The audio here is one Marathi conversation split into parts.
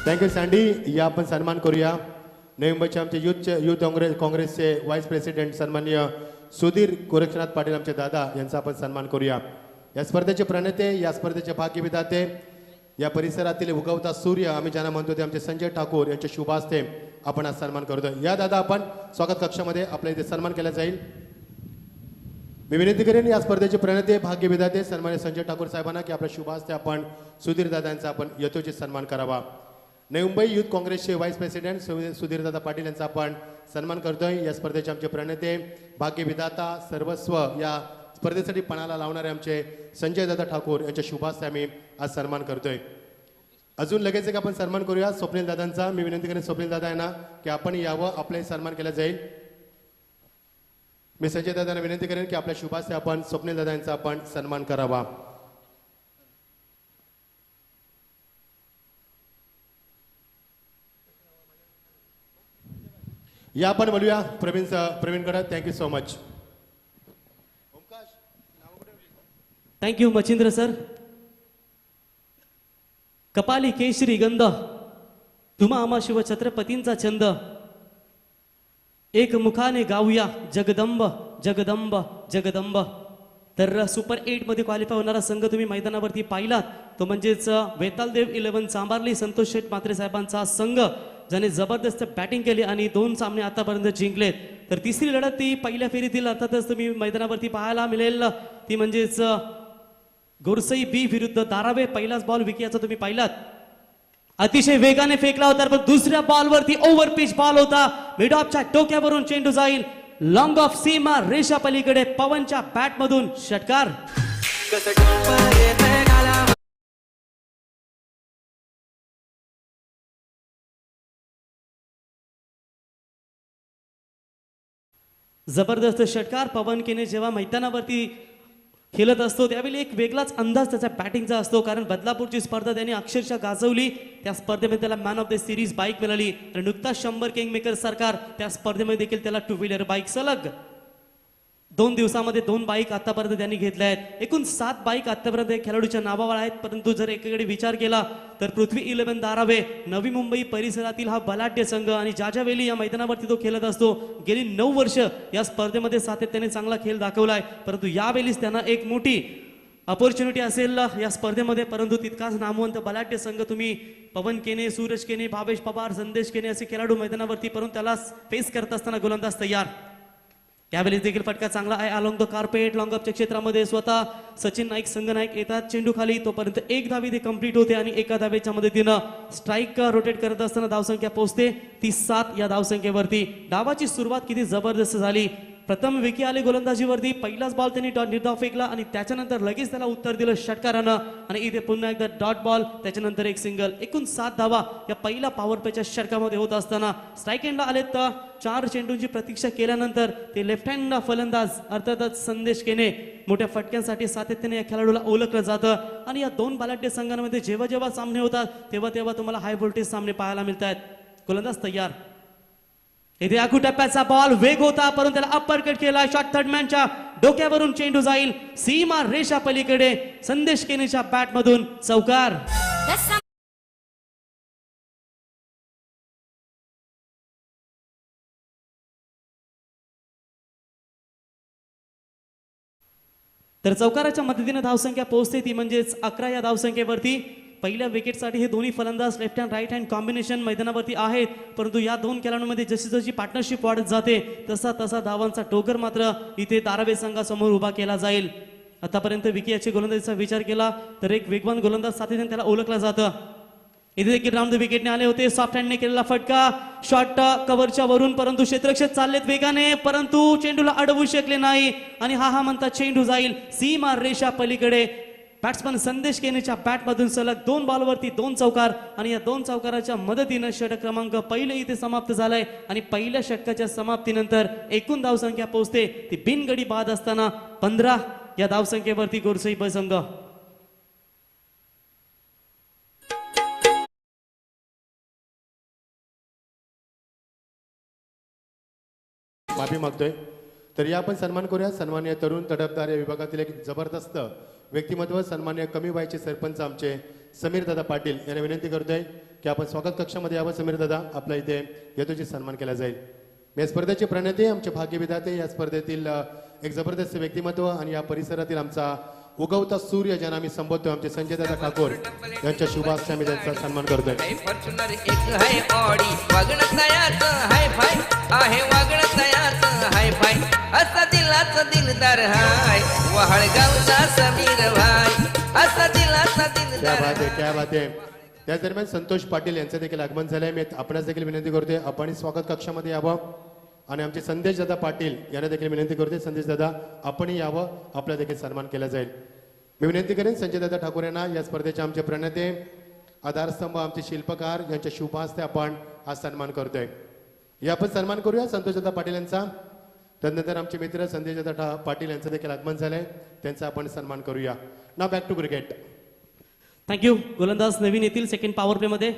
Thank you sandy. या आपण सन्मान करूया नवी मुंबईचे आमचे युथ काँग्रेसचे व्हाईस प्रेसिडेंट सन्माननीय सुधीर गोरक्षनाथ पाटील आमचे दादा यांचा आपण सन्मान करूया. या स्पर्धेचे प्रणेते, या स्पर्धेचे भाग्यविधाते, या परिसरातील उगवता सूर्य आम्ही ज्यांना म्हणतो ते आमचे संजय ठाकूर यांच्या शुभ हस्ते आपण आज सन्मान करतोय. या दादा आपण स्वागत कक्षामध्ये आपल्या इथे सन्मान केला जाईल. मी विनंती करेन या स्पर्धेचे प्रणेते भाग्यविधाते सन्मान्य संजय ठाकूर साहेबांना की आपल्या शुभ हस्ते आपण सुधीर दादांचा आपण यथोचित सन्मान करावा. नवी मुंबई युथ काँग्रेसचे व्हाईस प्रेसिडेंट सुधीरदादा पाटील यांचा आपण सन्मान करतोय. या स्पर्धेचे आमचे प्रणेते भाग्यविधाता सर्वस्व या स्पर्धेसाठी पणाला लावणारे आमचे संजय दादा ठाकूर यांच्या शुभ हस्ते आम्ही आज सन्मान करतोय. अजून लगेच एक आपण सन्मान करूया स्वप्नील दादांचा. मी विनंती करेन स्वप्नील दादा यांना की आपण यावं, आपलाही सन्मान केला जाईल. मी संजय दादांना विनंती करेन की आपल्या शुभ हस्ते आपण स्वप्नील दादा यांचा आपण सन्मान करावा. या आपण बोलूया प्रवीणकडे. Thank you so much. Thank you Machhindra sir. कपाली केशरी गंध तुम्हा आम्हा शिव छत्रपतींचा छंद, एक मुखाने गाऊया जगदंब जगदंब जगदंब. तर सुपर 8 मध्ये क्वालिफाय होणारा संघ तुम्ही मैदानावरती पाहिलात, तो म्हणजेच वेतालदेव 11 चांभारली संतोष शेठ म्हात्रे साहेबांचा संघ, ज्याने जबरदस्त बॅटिंग केली आणि 2 सामने आतापर्यंत जिंकलेत. तर तिसरी लढत ती पहिल्या फेरीतील अर्थातच तुम्ही मैदानावरती पाहायला मिळेल, ती म्हणजेच गोरसई बी विरुद्ध दारावे. पहिलाच बॉल विकियाचा तुम्ही पाहिलात, अतिशय वेगाने फेकला होता, पण दुसऱ्या बॉलवरती ओव्हर पिच बॉल होता. मिड ऑफच्या डोक्यावरून चेंडू जाईल लॉंग ऑफ सीमा रेषा पलीकडे. पवनच्या बॅट मधून षटकार. जबरदस्त षटकार. पवन केने जेव्हा मैदानावरती खेळत असतो त्यावेळी एक वेगळाच अंदाज त्याचा बॅटिंगचा असतो, कारण बदलापूरची स्पर्धा त्यांनी अक्षरशः गाजवली. त्या स्पर्धेमध्ये त्याला man of the series bike मिळाली आणि नुकताच 100 किंगमेकर सरकार त्या स्पर्धेमध्ये देखील त्याला 2 व्हीलर बाईक सलग 2 दिवसामध्ये 2 बाईक आतापर्यंत त्यांनी घेतल्या आहेत. एकूण 7 बाईक आतापर्यंत खेळाडूच्या नावावर आहेत. परंतु जर एकीकडे विचार केला तर पृथ्वी 11 दारावे नवी मुंबई परिसरातील हा बलाढ्य संघ, आणि ज्या वेळी या मैदानावरती तो खेळत असतो गेली 9 वर्ष या स्पर्धेमध्ये सातत्याने चांगला खेळ दाखवलाय. परंतु यावेळीच त्यांना एक मोठी अपॉर्च्युनिटी असेल या स्पर्धेमध्ये. परंतु तितकाच नामवंत बलाढ्य संघ तुम्ही पवन केने, सूरज केने, भावेश पवार, संदेश केने असे खेळाडू मैदानावरती, परंतु त्याला फेस करत असताना गोलंदाज तयार. त्यावेळेस देखील फटका चांगला आहे अलॉंग द कार्पेट. लॉंग ऑफच्या क्षेत्रामध्ये स्वतः सचिन नाईक संघ नाईक येतात चेंडू खाली, तोपर्यंत एक धावी ते कंप्लीट होते आणि एका धावेच्या मदतीनं स्ट्राईक रोटेट करत असताना धावसंख्या पोहोचते ती 7 या धावसंख्येवरती. डावाची सुरुवात किती जबरदस्त झाली. प्रथम विकी आले गोलंदाजीवरती, पहिलाच बॉल त्यांनी निर्धाव फेकला आणि त्याच्यानंतर लगेच त्याला उत्तर दिलं षटकारानं, आणि इथे पुन्हा एकदा डॉट बॉल, त्याच्यानंतर एक सिंगल. एकूण 7 धावा या पहिल्या पॉवर प्लेच्या षटकामध्ये होत असताना स्ट्राईक एंडला आले तर 4 चेंडूंची प्रतीक्षा केल्यानंतर ते लेफ्ट हँड फलंदाज अर्थातच संदेश केने मोठ्या फटक्यांसाठी सातत्याने या खेळाडूला ओळखलं जातं. आणि या 2 बलाढ्य संघांमध्ये जेव्हा जेव्हा सामने होतात तेव्हा तुम्हाला हाय व्होल्टेज सामने पाहायला मिळत आहेत. गोलंदाज तयार. इथे आखू टप्प्याचा बॉल वेग होता, परंतु त्याला अप्पर कट केला. शॉट थर्ड मॅनच्या डोक्यावरून चेंडू जाईल सीमा रेषा पलीकडे. संदेश केनेच्या बॅट मधून चौकार. तर चौकाराच्या मदतीने धावसंख्या पोहोचते ती म्हणजेच 11 या धावसंख्येवरती. पहिल्या विकेटसाठी हे दोन्ही फलंदाज left hand right hand combination मैदानावरती आहेत, परंतु या 2 खेळाडूंमध्ये जशी जशी पार्टनरशिप वाढत जाते तसा धावांचा टोकर मात्र इथे दारावे संघासमोर उभा केला जाईल. आतापर्यंत विकी याची गोलंदाजीचा विचार केला तर एक वेगवान गोलंदाज सातत्याने त्याला ओळखलं जातं. इथे देखील राऊंड द विकेटने आले होते. सॉफ्ट हँडने केलेला फटका शॉट कव्हरच्या वरून, परंतु क्षेत्ररक्षक चाललेत वेगाने, परंतु चेंडूला अडवू शकले नाही आणि हा म्हणता चेंडू जाईल सीमा रेषा पलीकडे. बॅट्समन संदेश केनेच्या बॅट मधून सलग 2 बॉलवरती 2 चौकार, आणि या 2 चौकाराच्या मदतीनं षटक क्रमांक पहिले इथे समाप्त झालाय. आणि पहिल्या षटकाच्या समाप्तीनंतर एकूण धावसंख्या पोहोचते ती बिनगडी बाद असताना 15 या धावसंख्येवरती गोरसई ब संघ. माफी मागतोय. तर या आपण सन्मान करूया सन्माननीय तरुण तडफदार या विभागातील एक जबरदस्त व्यक्तिमत्व सन्माननीय कमी वयाचे सरपंच आमचे समीर दादा पाटील यांना विनंती करतोय की आपण स्वागत कक्षामध्ये यावं. समीर दादा आपल्या इथे यथोचित सन्मान केला जाईल. या स्पर्धेचे प्रणेते आमचे भाग्यविधाते, या स्पर्धेतील एक जबरदस्त व्यक्तिमत्व आणि या परिसरातील आमचा उगवता सूर्य ज्यांना आम्ही संबोधतो आमचे संजय दादा ठाकूर यांच्या शुभाशय आम्ही त्यांचा सन्मान करतोय. फॉर्च्युनर एक आहे ऑडी वागणं तयाच हाय फाय आहे वागणं तयाच हाय फाय असा दिलाचा दिलदार हाय वहाळगावचा समीर भाई असा दिलाचा क्या दिलदार बात आहे, क्या बात आहे. त्याच दरम्यान संतोष पाटील यांचं देखील आगमन झालंय. मी आपणास देखील विनंती करतोय आपण स्वागत कक्षामध्ये यावं आणि आमचे संदेश दादा पाटील यांना देखील विनंती करते संदेश दादा आपणही यावं, आपला देखील सन्मान केला जाईल. मी विनंती करेन संजय दादा ठाकूर यांना या स्पर्धेचे आमचे प्रणेते आधारस्तंभ आमचे शिल्पकार यांच्या शुभ हस्ते आपण हा सन्मान करतोय. या आपण सन्मान करूया संतोष दादा पाटील यांचा. त्यानंतर आमचे मित्र संदेश दादा पाटील यांचं देखील आगमन झालंय, त्यांचा आपण सन्मान करूया. ना बॅक टू क्रिकेट. थँक्यू. गोलंदाज नवीन येतील सेकंड पॉवर प्ले मध्ये.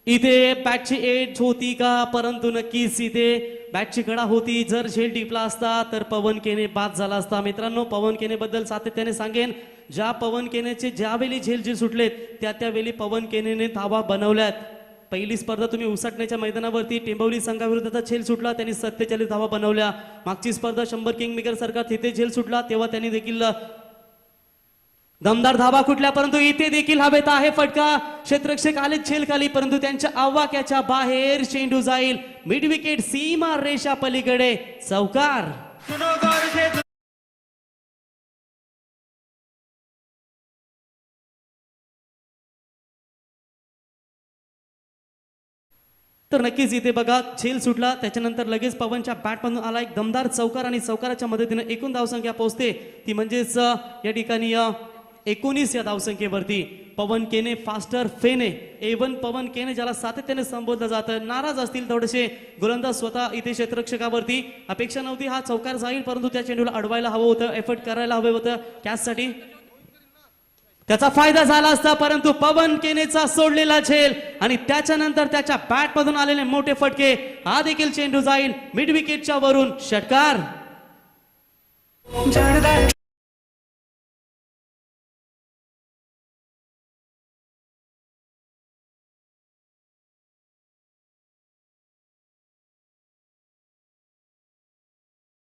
इथे बॅटची एज होती का, परंतु नक्कीच इथे बॅटची कडा होती. जर झेल टिपला असता तर पवन केने बाद झाला असता. मित्रांनो, पवन केने बद्दल सातत्याने सांगेन, ज्या पवन केनेचे ज्यावेळी झेल सुटलेत त्यावेळी पवन केनेने धावा बनवल्यात. पहिली स्पर्धा तुम्ही उसाटण्याच्या मैदानावरती टेंबवली संघाविरुद्धचा झेल सुटला, त्यांनी 47 धावा बनवल्या. मागची स्पर्धा 100 किंग मेकर सारखा तिथे झेल सुटला तेव्हा त्यांनी देखील दमदार धावा कुठल्या, परंतु इथे देखील हवेत आहे फटका. क्षेत्ररक्षक आले झेल खाली, परंतु त्यांच्या आवाक्याच्या बाहेर चेंडू जाईल मिड विकेट सीमा रेषा पलीकडे. चौकार. तर नक्कीच इथे बघा झेल सुटला, त्याच्यानंतर लगेच पवनच्या बॅटमधून आला एक दमदार चौकार आणि चौकाराच्या मदतीने एकूण धावसंख्या पोहोचते ती म्हणजेच या ठिकाणी 19 या धावसंख्येवरती. पवन केने फास्टर फेने एवन पवन केने ज्याला सातत्याने संबोधलं जातं. नाराज असतील थोडेसे गोलंदाज स्वतः इथे क्षेत्ररक्षकावरती. अपेक्षा नव्हती हा चौकार जाईल, परंतु त्या चेंडूला अडवायला हवं होतं, एफर्ट करायला हवं होतं कॅचसाठी. त्याचा फायदा झाला असता, परंतु पवन केनेचा सोडलेला झेल आणि त्याच्यानंतर त्याच्या बॅटमधून आलेले मोठे फटके. हा देखील चेंडू जाईल मिड विकेटच्या वरून. षटकार.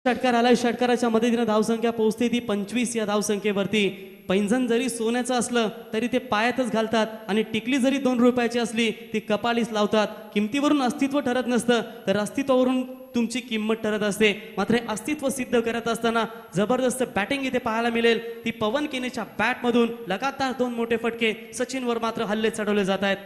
षटकार आलाय. षटकाराच्या मदतीने धावसंख्या पोहोचते ती 25 या धावसंख्येवरती. पैंजण जरी सोन्याचं असलं तरी ते पायातच घालतात आणि टिकली जरी 2 रुपयाची असली ती कपाळीच लावतात. किमतीवरून अस्तित्व ठरत नसतं तर अस्तित्वावरून तुमची किंमत ठरत असते. मात्र हे अस्तित्व सिद्ध करत असताना जबरदस्त बॅटिंग इथे पाहायला मिळेल ती पवन केनेच्या बॅटमधून. लगातार 2 मोठे फटके. सचिनवर मात्र हल्ले चढवले जात आहेत.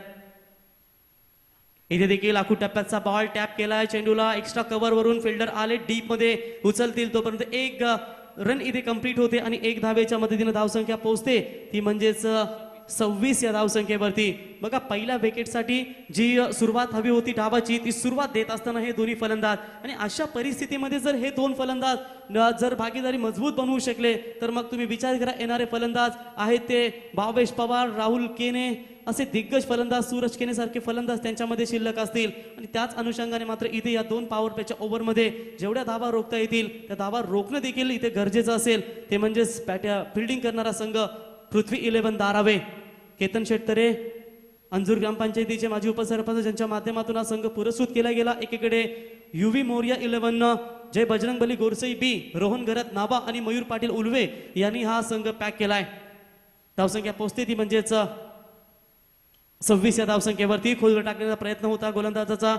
इथे देखील आखू टप्प्याचा बॉल टॅप केलाय चेंडूला एक्स्ट्रा कव्हर वरून. फिल्डर आले डीप मध्ये उचलतील तोपर्यंत एक रन इथे कंप्लीट होते आणि 1 धावेच्या मदतीने धावसंख्या पोहोचते ती म्हणजेच 26 या धावसंख्येवरती. बघा पहिल्या विकेटसाठी जी सुरुवात हवी होती डावाची ती सुरुवात देत असताना हे दोन्ही फलंदाज आणि अशा परिस्थितीमध्ये जर हे 2 फलंदाज जर भागीदारी मजबूत बनवू शकले तर मग तुम्ही विचार करा येणारे फलंदाज आहेत ते भावेश पवार, राहुल केने असे दिग्गज फलंदाज, सूरज केने सारखे फलंदाज त्यांच्यामध्ये शिल्लक असतील. आणि त्याच अनुषंगाने मात्र इथे या 2 पॉवर प्लेच्या ओव्हरमध्ये जेवढ्या धावा रोखता येतील त्या धावा रोखणं देखील इथे गरजेचं असेल. ते म्हणजेच फिल्डिंग करणारा संघ पृथ्वी 11 धारावे, केतन शेटतरे, अंजूर ग्रामपंचायतीचे माजी उपसरपंच ज्यांच्या माध्यमातून हा संघ पुरस्कृत केला गेला. एकीकडे युवी मोर्या 11 जय बजरंगबली गोरसई बी, रोहन गरत नावा आणि मयूर पाटील उलवे यांनी हा संघ पॅक केलाय. धावसंख्या पोहोचते ती म्हणजेच 26 या धावसंख्येवरती. खोलवर टाकण्याचा प्रयत्न होता गोलंदाजाचा,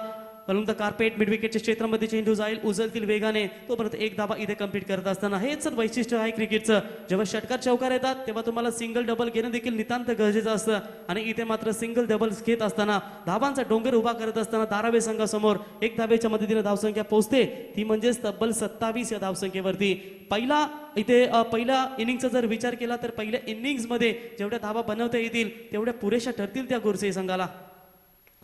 परंतु कार्पेट मिड विकेटच्या क्षेत्रामध्ये चेंडू जाईल उचलतील वेगाने तोपर्यंत 1 धावा इथे कंप्लीट करत असताना. हेच तर वैशिष्ट्य आहे क्रिकेटचं. जेव्हा षटकार चौकार येतात तेव्हा तुम्हाला सिंगल डबल घेणं देखील नितांत गरजेचं असतं आणि इथे मात्र सिंगल डबल घेत असताना धावांचा डोंगर उभा करत असताना धारावे संघासमोर 1 धावेच्या मदतीने धावसंख्या पोहोचते ती म्हणजेच तब्बल 27 या धावसंख्येवरती. पहिल्या इनिंगचा जर विचार केला तर पहिल्या इनिंग्समध्ये जेवढ्या धावा बनवता येतील तेवढ्या पुरेशा ठरतील त्या गोरसे संघाला.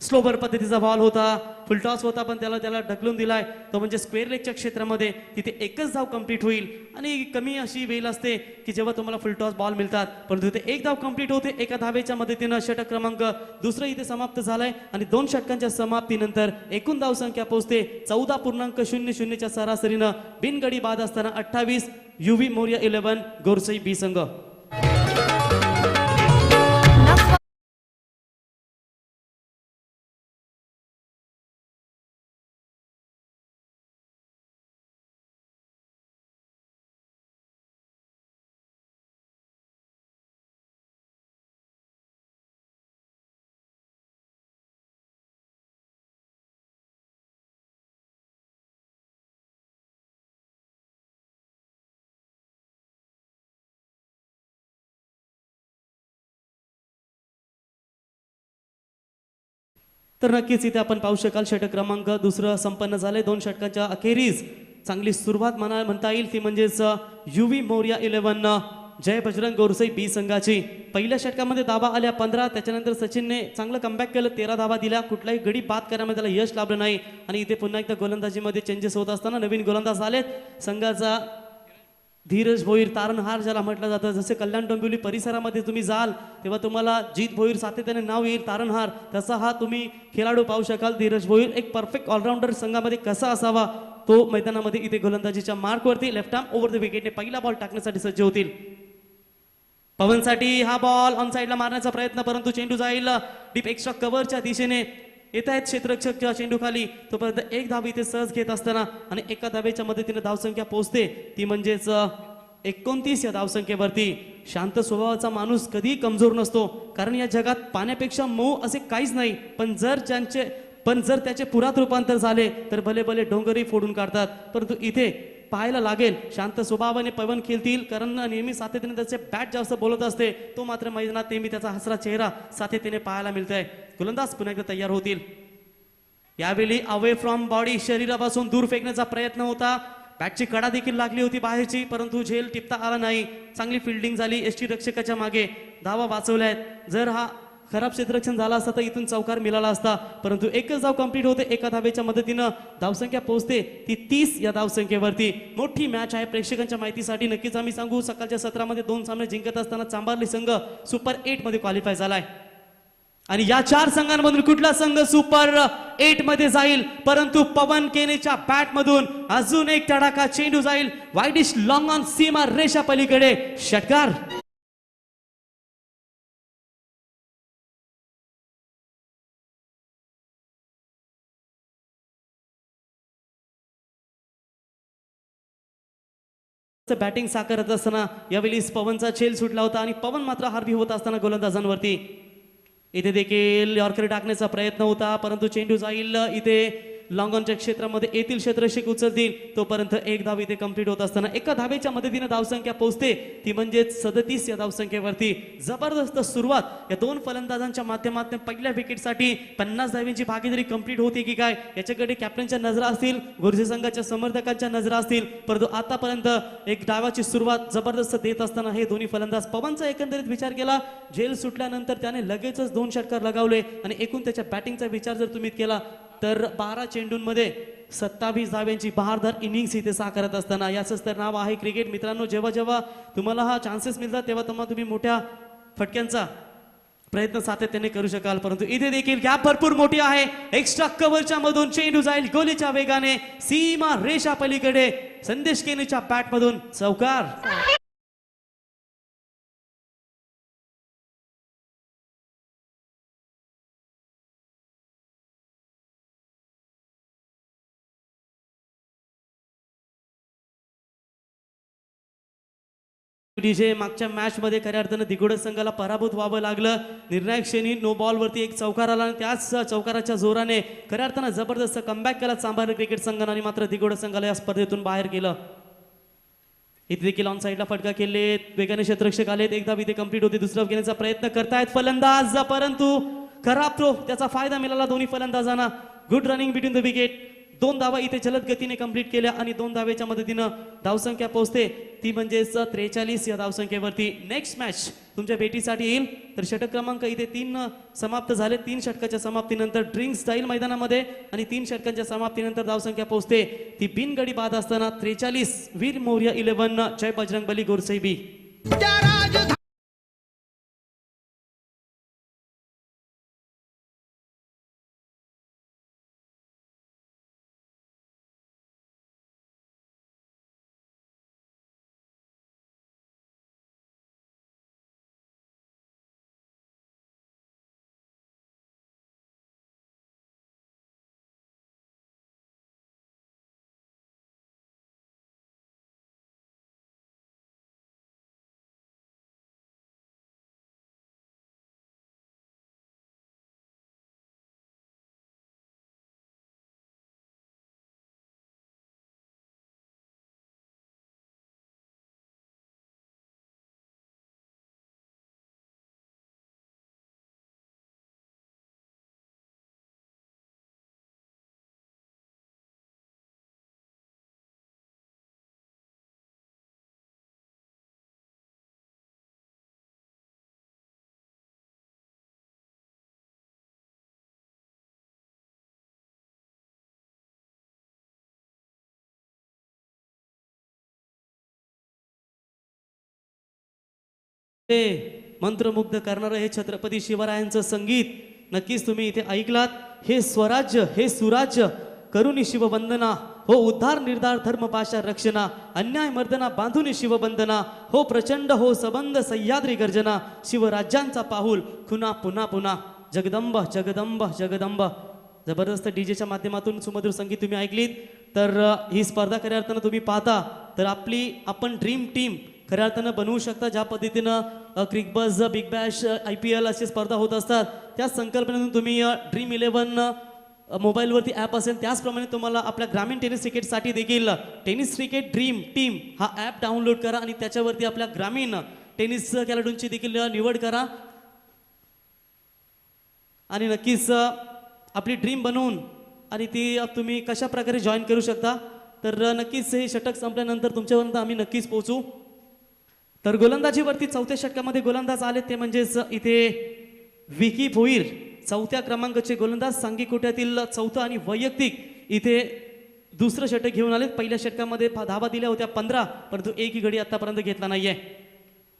स्लोवर पद्धतीचा बॉल होता, फुलटॉस होता पण त्याला ढकलून दिलाय तो म्हणजे स्क्वेअर लेगच्या क्षेत्रामध्ये. तिथे एकच धाव कंप्लीट होईल आणि कमी अशी वेळ असते की जेव्हा तुम्हाला फुलटॉस बॉल मिळतात, परंतु तिथे 1 धाव कंप्लीट होते 1 धावेच्या मदतीनं. षटक क्रमांक 2 इथे समाप्त झालाय आणि 2 षटकांच्या समाप्तीनंतर एकूण धावसंख्या पोहोचते 14.00 च्या सरासरीनं. बिनगडी बाद असताना 28 युवी मोर्या 11 गोरसई बी संघ. तर नक्कीच इथे आपण पाहू शकाल षटक क्रमांक दुसरं संपन्न झाले 2 षटकांच्या अखेरीस चांगली सुरुवात म्हणता येईल ती म्हणजेच युवी मोर्या 11 जय बजरंग गोरसई बी संघाची पहिल्या षटकामध्ये धावा आल्या 15 त्याच्यानंतर सचिनने चांगलं कमबॅक केलं 13 धावा दिल्या कुठलाही गडी बाद करण्यामध्ये त्याला यश लाभलं नाही आणि इथे पुन्हा एकदा गोलंदाजीमध्ये चेंजेस होत असताना नवीन गोलंदाज आलेत संघाचा धीरज भोईर तारणहार ज्याला म्हटलं जातं जसे कल्याण डोंबिवली परिसरामध्ये तुम्ही जाल तेव्हा तुम्हाला जीत भोईर सातत्याने नाव येईल तारणहार तसा हा तुम्ही खेळाडू पाहू शकाल धीरज भोईर एक परफेक्ट ऑलराऊंडर संघामध्ये कसा असावा तो मैदानामध्ये इथे गोलंदाजीच्या मार्कवरती लेफ्ट आर्म ओव्हर द विकेटने पहिला बॉल टाकण्यासाठी सज्ज होतील पवनसाठी हा बॉल ऑन साईडला मारण्याचा प्रयत्न परंतु चेंडू जाईल डीप एक्स्ट्रा कव्हरच्या दिशेने येत आहेत क्षेत्ररक्षकच्या चेंडू खाली तोपर्यंत एक धाव इथे सहज घेत असताना आणि एका धावेच्या मदतीने धावसंख्या पोहोचते ती म्हणजेच 29 या धावसंख्येवरती शांत स्वभावाचा माणूस कधी कमजोर नसतो कारण या जगात पाण्यापेक्षा मऊ असे काहीच नाही पण जर त्याचे पुरात रूपांतर झाले तर भले भले डोंगरही फोडून काढतात परंतु इथे पाहायला लागेल शांत स्वभावाने पवन खेळतील कारण नेहमी सातत्याने त्याचे बॅट जास्त बोलत असते तो मात्र मैदानात नेहमी त्याचा हसरा चेहरा सातत्याने पाहायला मिळतोय गोलंदाज पुन्हा एकदा तयार होतील यावेळी अवे फ्रॉम बॉडी शरीरापासून दूर फेकण्याचा प्रयत्न होता बॅटची कडा देखील लागली होती बाहेरची परंतु झेल टिपता आला नाही चांगली फिल्डिंग झाली एसटी रक्षकाच्या मागे धावा वाचवल्यात जर हा खराब क्षेत्ररक्षण झाला असता तर इथून चौकार मिळाला असता परंतु एकच धाव कंप्लीट होते एका धावेच्या मदतीनं धावसंख्या पोहोचते ती 30 या धावसंख्येवरती मोठी मॅच आहे प्रेक्षकांच्या माहितीसाठी नक्कीच आम्ही सांगू सकाळच्या सत्रामध्ये 2 सामने जिंकत असताना चांभारली संघ सुपर 8 मध्ये क्वालिफाय झालाय आणि या 4 संघांमधून कुठला संघ सुपर 8 मध्ये जाईल परंतु पवन केनेच्या बॅट मधून अजून एक तडाखा चेंडू जाईल वाईडिश लॉंग ऑन सीमा रेषा पलीकडे षटकार बॅटिंग साकारत असताना यावेळी पवनचा छेल सुटला होता आणि पवन मात्र हार्वी होत असताना गोलंदाजांवरती इथे देखील यॉर्कर टाकण्याचा प्रयत्न होता परंतु चेंडू जाईल इथे लॉंग ऑनच्या क्षेत्रामध्ये येथील क्षेत्ररक्षक उचलतील तोपर्यंत एक धाव इथे कंप्लीट होत असताना एका धावेच्या मदतीने धावसंख्या पोहोचते ती म्हणजेच 37 या धावसंख्येवरती जबरदस्त सुरुवात या 2 फलंदाजांच्या माध्यमातून पहिल्या विकेटसाठी 50 धावांची भागीदारी कंप्लीट होती की काय याच्याकडे कॅप्टनच्या नजरा असतील गुरुजी संघाच्या समर्थकांच्या नजरा असतील परंतु आतापर्यंत एक डावाची सुरुवात जबरदस्त देत असताना हे दोन्ही फलंदाज पवनचा एकंदरीत विचार केला झेल सुटल्यानंतर त्याने लगेचच 2 षटकार लगावले आणि एकूण त्याच्या बॅटिंगचा विचार जर तुम्ही केला तर 12 चेंडूंमध्ये 27 धाव्यांची बहारदार इनिंग्स इथे साकारत असताना याचंच तर नाव आहे क्रिकेट मित्रांनो जेव्हा जेव्हा तुम्हाला हा चान्सेस मिळतात तेव्हा तुम्ही मोठ्या फटक्यांचा प्रयत्न सातत्याने करू शकाल परंतु इथे देखील गॅप भरपूर मोठी आहे एक्स्ट्रा कव्हरच्या मधून चेंडू जाईल गोलीच्या वेगाने सीमा रेषा पलीकडे संदेश केनेच्या बॅट मधून चौकार जे मागच्या मॅच मध्ये खऱ्या अर्थानं दिगोड संघाला पराभूत व्हावं लागलं निर्णायक क्षणी नो बॉल वरती एक चौकार आला आणि त्याच चौकाराच्या जोराने खऱ्या अर्थानं जबरदस्त कमबॅक केला चांभार क्रिकेट संघाने आणि मात्र दिगोड संघाला या स्पर्धेतून बाहेर गेलं इथे देखील ऑन साईडला फटका केले वेगाने क्षेत्ररक्षक आलेत एकदा इथे कंप्लीट होते दुसरा घेण्याचा प्रयत्न करतायत फलंदाज परंतु खराब थ्रो त्याचा फायदा मिळाला दोन्ही फलंदाजांना good running between the wicket 2 धावा इथे जलद गतीने कंप्लीट केल्या आणि 2 धावेच्या मदतीनं धावसंख्या पोहोचते ती म्हणजेच 43 या धावसंख्येवरती नेक्स्ट मॅच तुमच्या भेटीसाठी येईल तर षटक क्रमांक इथे 3 समाप्त झाले 3 षटकाच्या समाप्तीनंतर ड्रिंक्स जाईल मैदानामध्ये आणि 3 षटकांच्या समाप्तीनंतर धावसंख्या पोहोचते ती बिनगडी बाद असताना 43 वीर मोर्या 11 जय बजरंगबली गोरसई बी ते मंत्रमुग्ध करणारं हे छत्रपती शिवरायांचं संगीत नक्कीच तुम्ही इथे ऐकलात. हे स्वराज्य हे सुराज्य करुणी शिववंदना हो उद्धार निर्धार धर्म पाशा रक्षणा अन्याय मर्दना बांधून शिवबंधना हो प्रचंड हो सबंध सह्याद्री गर्जना शिवराज्यांचा पाऊल खुना पुन्हा पुन्हा जगदंब जगदंब जगदंब. जबरदस्त डीजेच्या माध्यमातून सुमधुर संगीत तुम्ही ऐकलीत. तर ही स्पर्धा खऱ्या अर्थानं तुम्ही पाहता तर आपण ड्रीम टीम खऱ्या अर्थानं बनवू शकता. ज्या पद्धतीनं क्रिकबज बिग बॅश IPL अशी स्पर्धा होत असतात त्या संकल्पनेतून तुम्ही Dream11 मोबाईलवरती ॲप असेल त्याचप्रमाणे तुम्हाला आपल्या ग्रामीण टेनिस क्रिकेटसाठी देखील टेनिस क्रिकेट ड्रीम टीम हा ॲप डाउनलोड करा आणि त्याच्यावरती आपल्या ग्रामीण टेनिस खेळाडूंची देखील निवड करा आणि नक्कीच आपली ड्रीम बनवून आणि ती तुम्ही कशा प्रकारे जॉईन करू शकता. तर नक्कीच हे षटक संपल्यानंतर तुमच्यापर्यंत आम्ही नक्कीच पोहोचू. तर गोलंदाजीवरती चौथ्या षटकामध्ये गोलंदाज आले ते म्हणजेच इथे विकी भोईर चौथ्या क्रमांकाचे गोलंदाज सांगी कोट्यातील चौथं आणि वैयक्तिक इथे दुसरं षटक घेऊन आले. पहिल्या षटकामध्ये धावा दिल्या होत्या 15 परंतु एकही गडी आतापर्यंत घेतला नाहीये.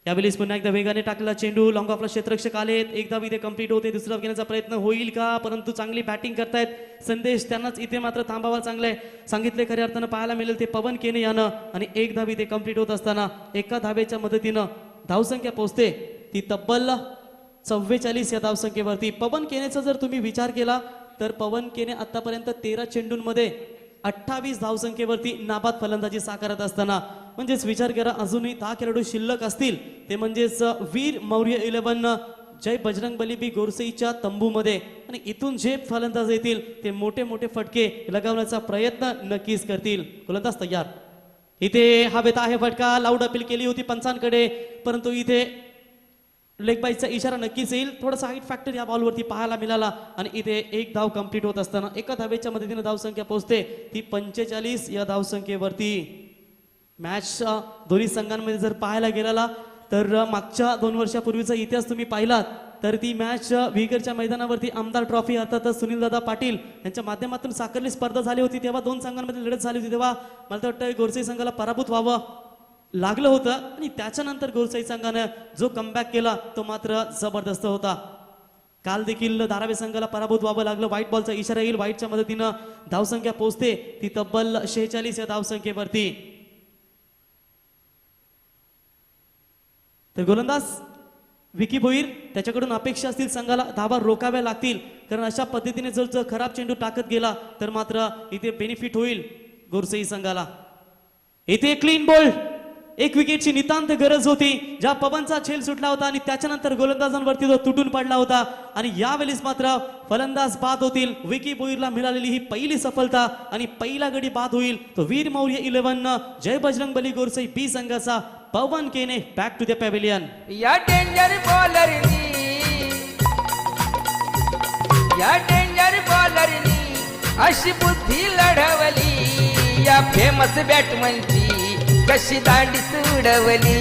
यावेळेस पुन्हा एकदा वेगाने टाकलेला चेंडू लॉंग ऑफला क्षेत्ररक्षक आलेत. एकदा इथे कंप्लीट होते. दुसरा घेण्याचा प्रयत्न होईल का परंतु चांगली बॅटिंग करतायत संदेश त्यांनाच इथे मात्र थांबावा चांगलंय सांगितले खऱ्या अर्थानं पाहायला मिळेल ते पवन केने यानं आणि एक धाव इथे कंप्लीट होत असताना एका धावेच्या मदतीनं धावसंख्या पोहोचते ती तब्बल 44 या धावसंख्येवरती. पवन केनेचा जर तुम्ही विचार केला तर पवन केने आतापर्यंत 13 चेंडूंमध्ये 28 धावसंख्येवरती नाबाद फलंदाजी साकारत असताना म्हणजेच विचार करा अजूनही 10 खेळाडू शिल्लक असतील ते म्हणजेच वीर मौर्य 11 जय बजरंग बली बी गोरसेईच्या तंबूमध्ये आणि इथून जे फलंदाज येतील ते मोठे मोठे फटके लगावण्याचा प्रयत्न नक्कीच करतील. गोलंदाज तयार. इथे हवेत आहे फटका लाऊड अपील केली होती पंचांकडे परंतु इथे लेग बाईचा इशारा नक्कीच येईल. थोडासा हाईट फॅक्टर या बॉलवरती पाहायला मिळाला आणि इथे एक धाव कंप्लीट होत असताना एका धावेच्या मदतीने धावसंख्या पोहोचते ती 45 या धावसंख्येवरती. मॅच दोन्ही संघांमध्ये जर पाहायला गेला तर मागच्या 2 वर्षापूर्वीचा इतिहास तुम्ही पाहिलात तर ती मॅच विगरच्या मैदानावरती आमदार ट्रॉफी अर्थातच सुनीलदादा पाटील यांच्या माध्यमातून साकारली स्पर्धा झाली होती. तेव्हा 2 संघांमध्ये लढत झाली होती. तेव्हा मला तर वाटतं गोरसाई संघाला पराभूत व्हावं लागलं होतं आणि त्याच्यानंतर गोरसाई संघानं जो कमबॅक केला तो मात्र जबरदस्त होता. काल देखील धारावी संघाला पराभूत व्हावं लागलं. व्हाईट बॉलचा इशारा येईल. व्हाईटच्या मदतीनं धावसंख्या पोहोचते ती तब्बल 46 या धावसंख्येवरती. तर गोलंदाज विकी भोईर त्याच्याकडून अपेक्षा असतील संघाला धावा रोखाव्या लागतील कारण अशा पद्धतीने जर खराब चेंडू टाकत गेला तर मात्र इथे बेनिफिट होईल गोरसाई संघाला. इथे क्लीन बोल्ड एक विकेटची नितांत गरज होती. ज्या पवनचा झेल सुटला होता आणि त्याच्यानंतर गोलंदाजांवरती तो तुटून पडला होता आणि यावेळेस मात्र फलंदाज बाद होतील. विकी भोईरला मिळालेली ही पहिली सफलता आणि पहिला गडी बाद होईल तो वीर मौर्य 11 जय बजरंग बली गोरसाई बी संघाचा पवन केने बॅक टू द पॅव्हिलियन. या डेंजर बॉलरनी अशी बुद्धी लढवली या फेमस बॅटमनची कशी दांडीच उडवली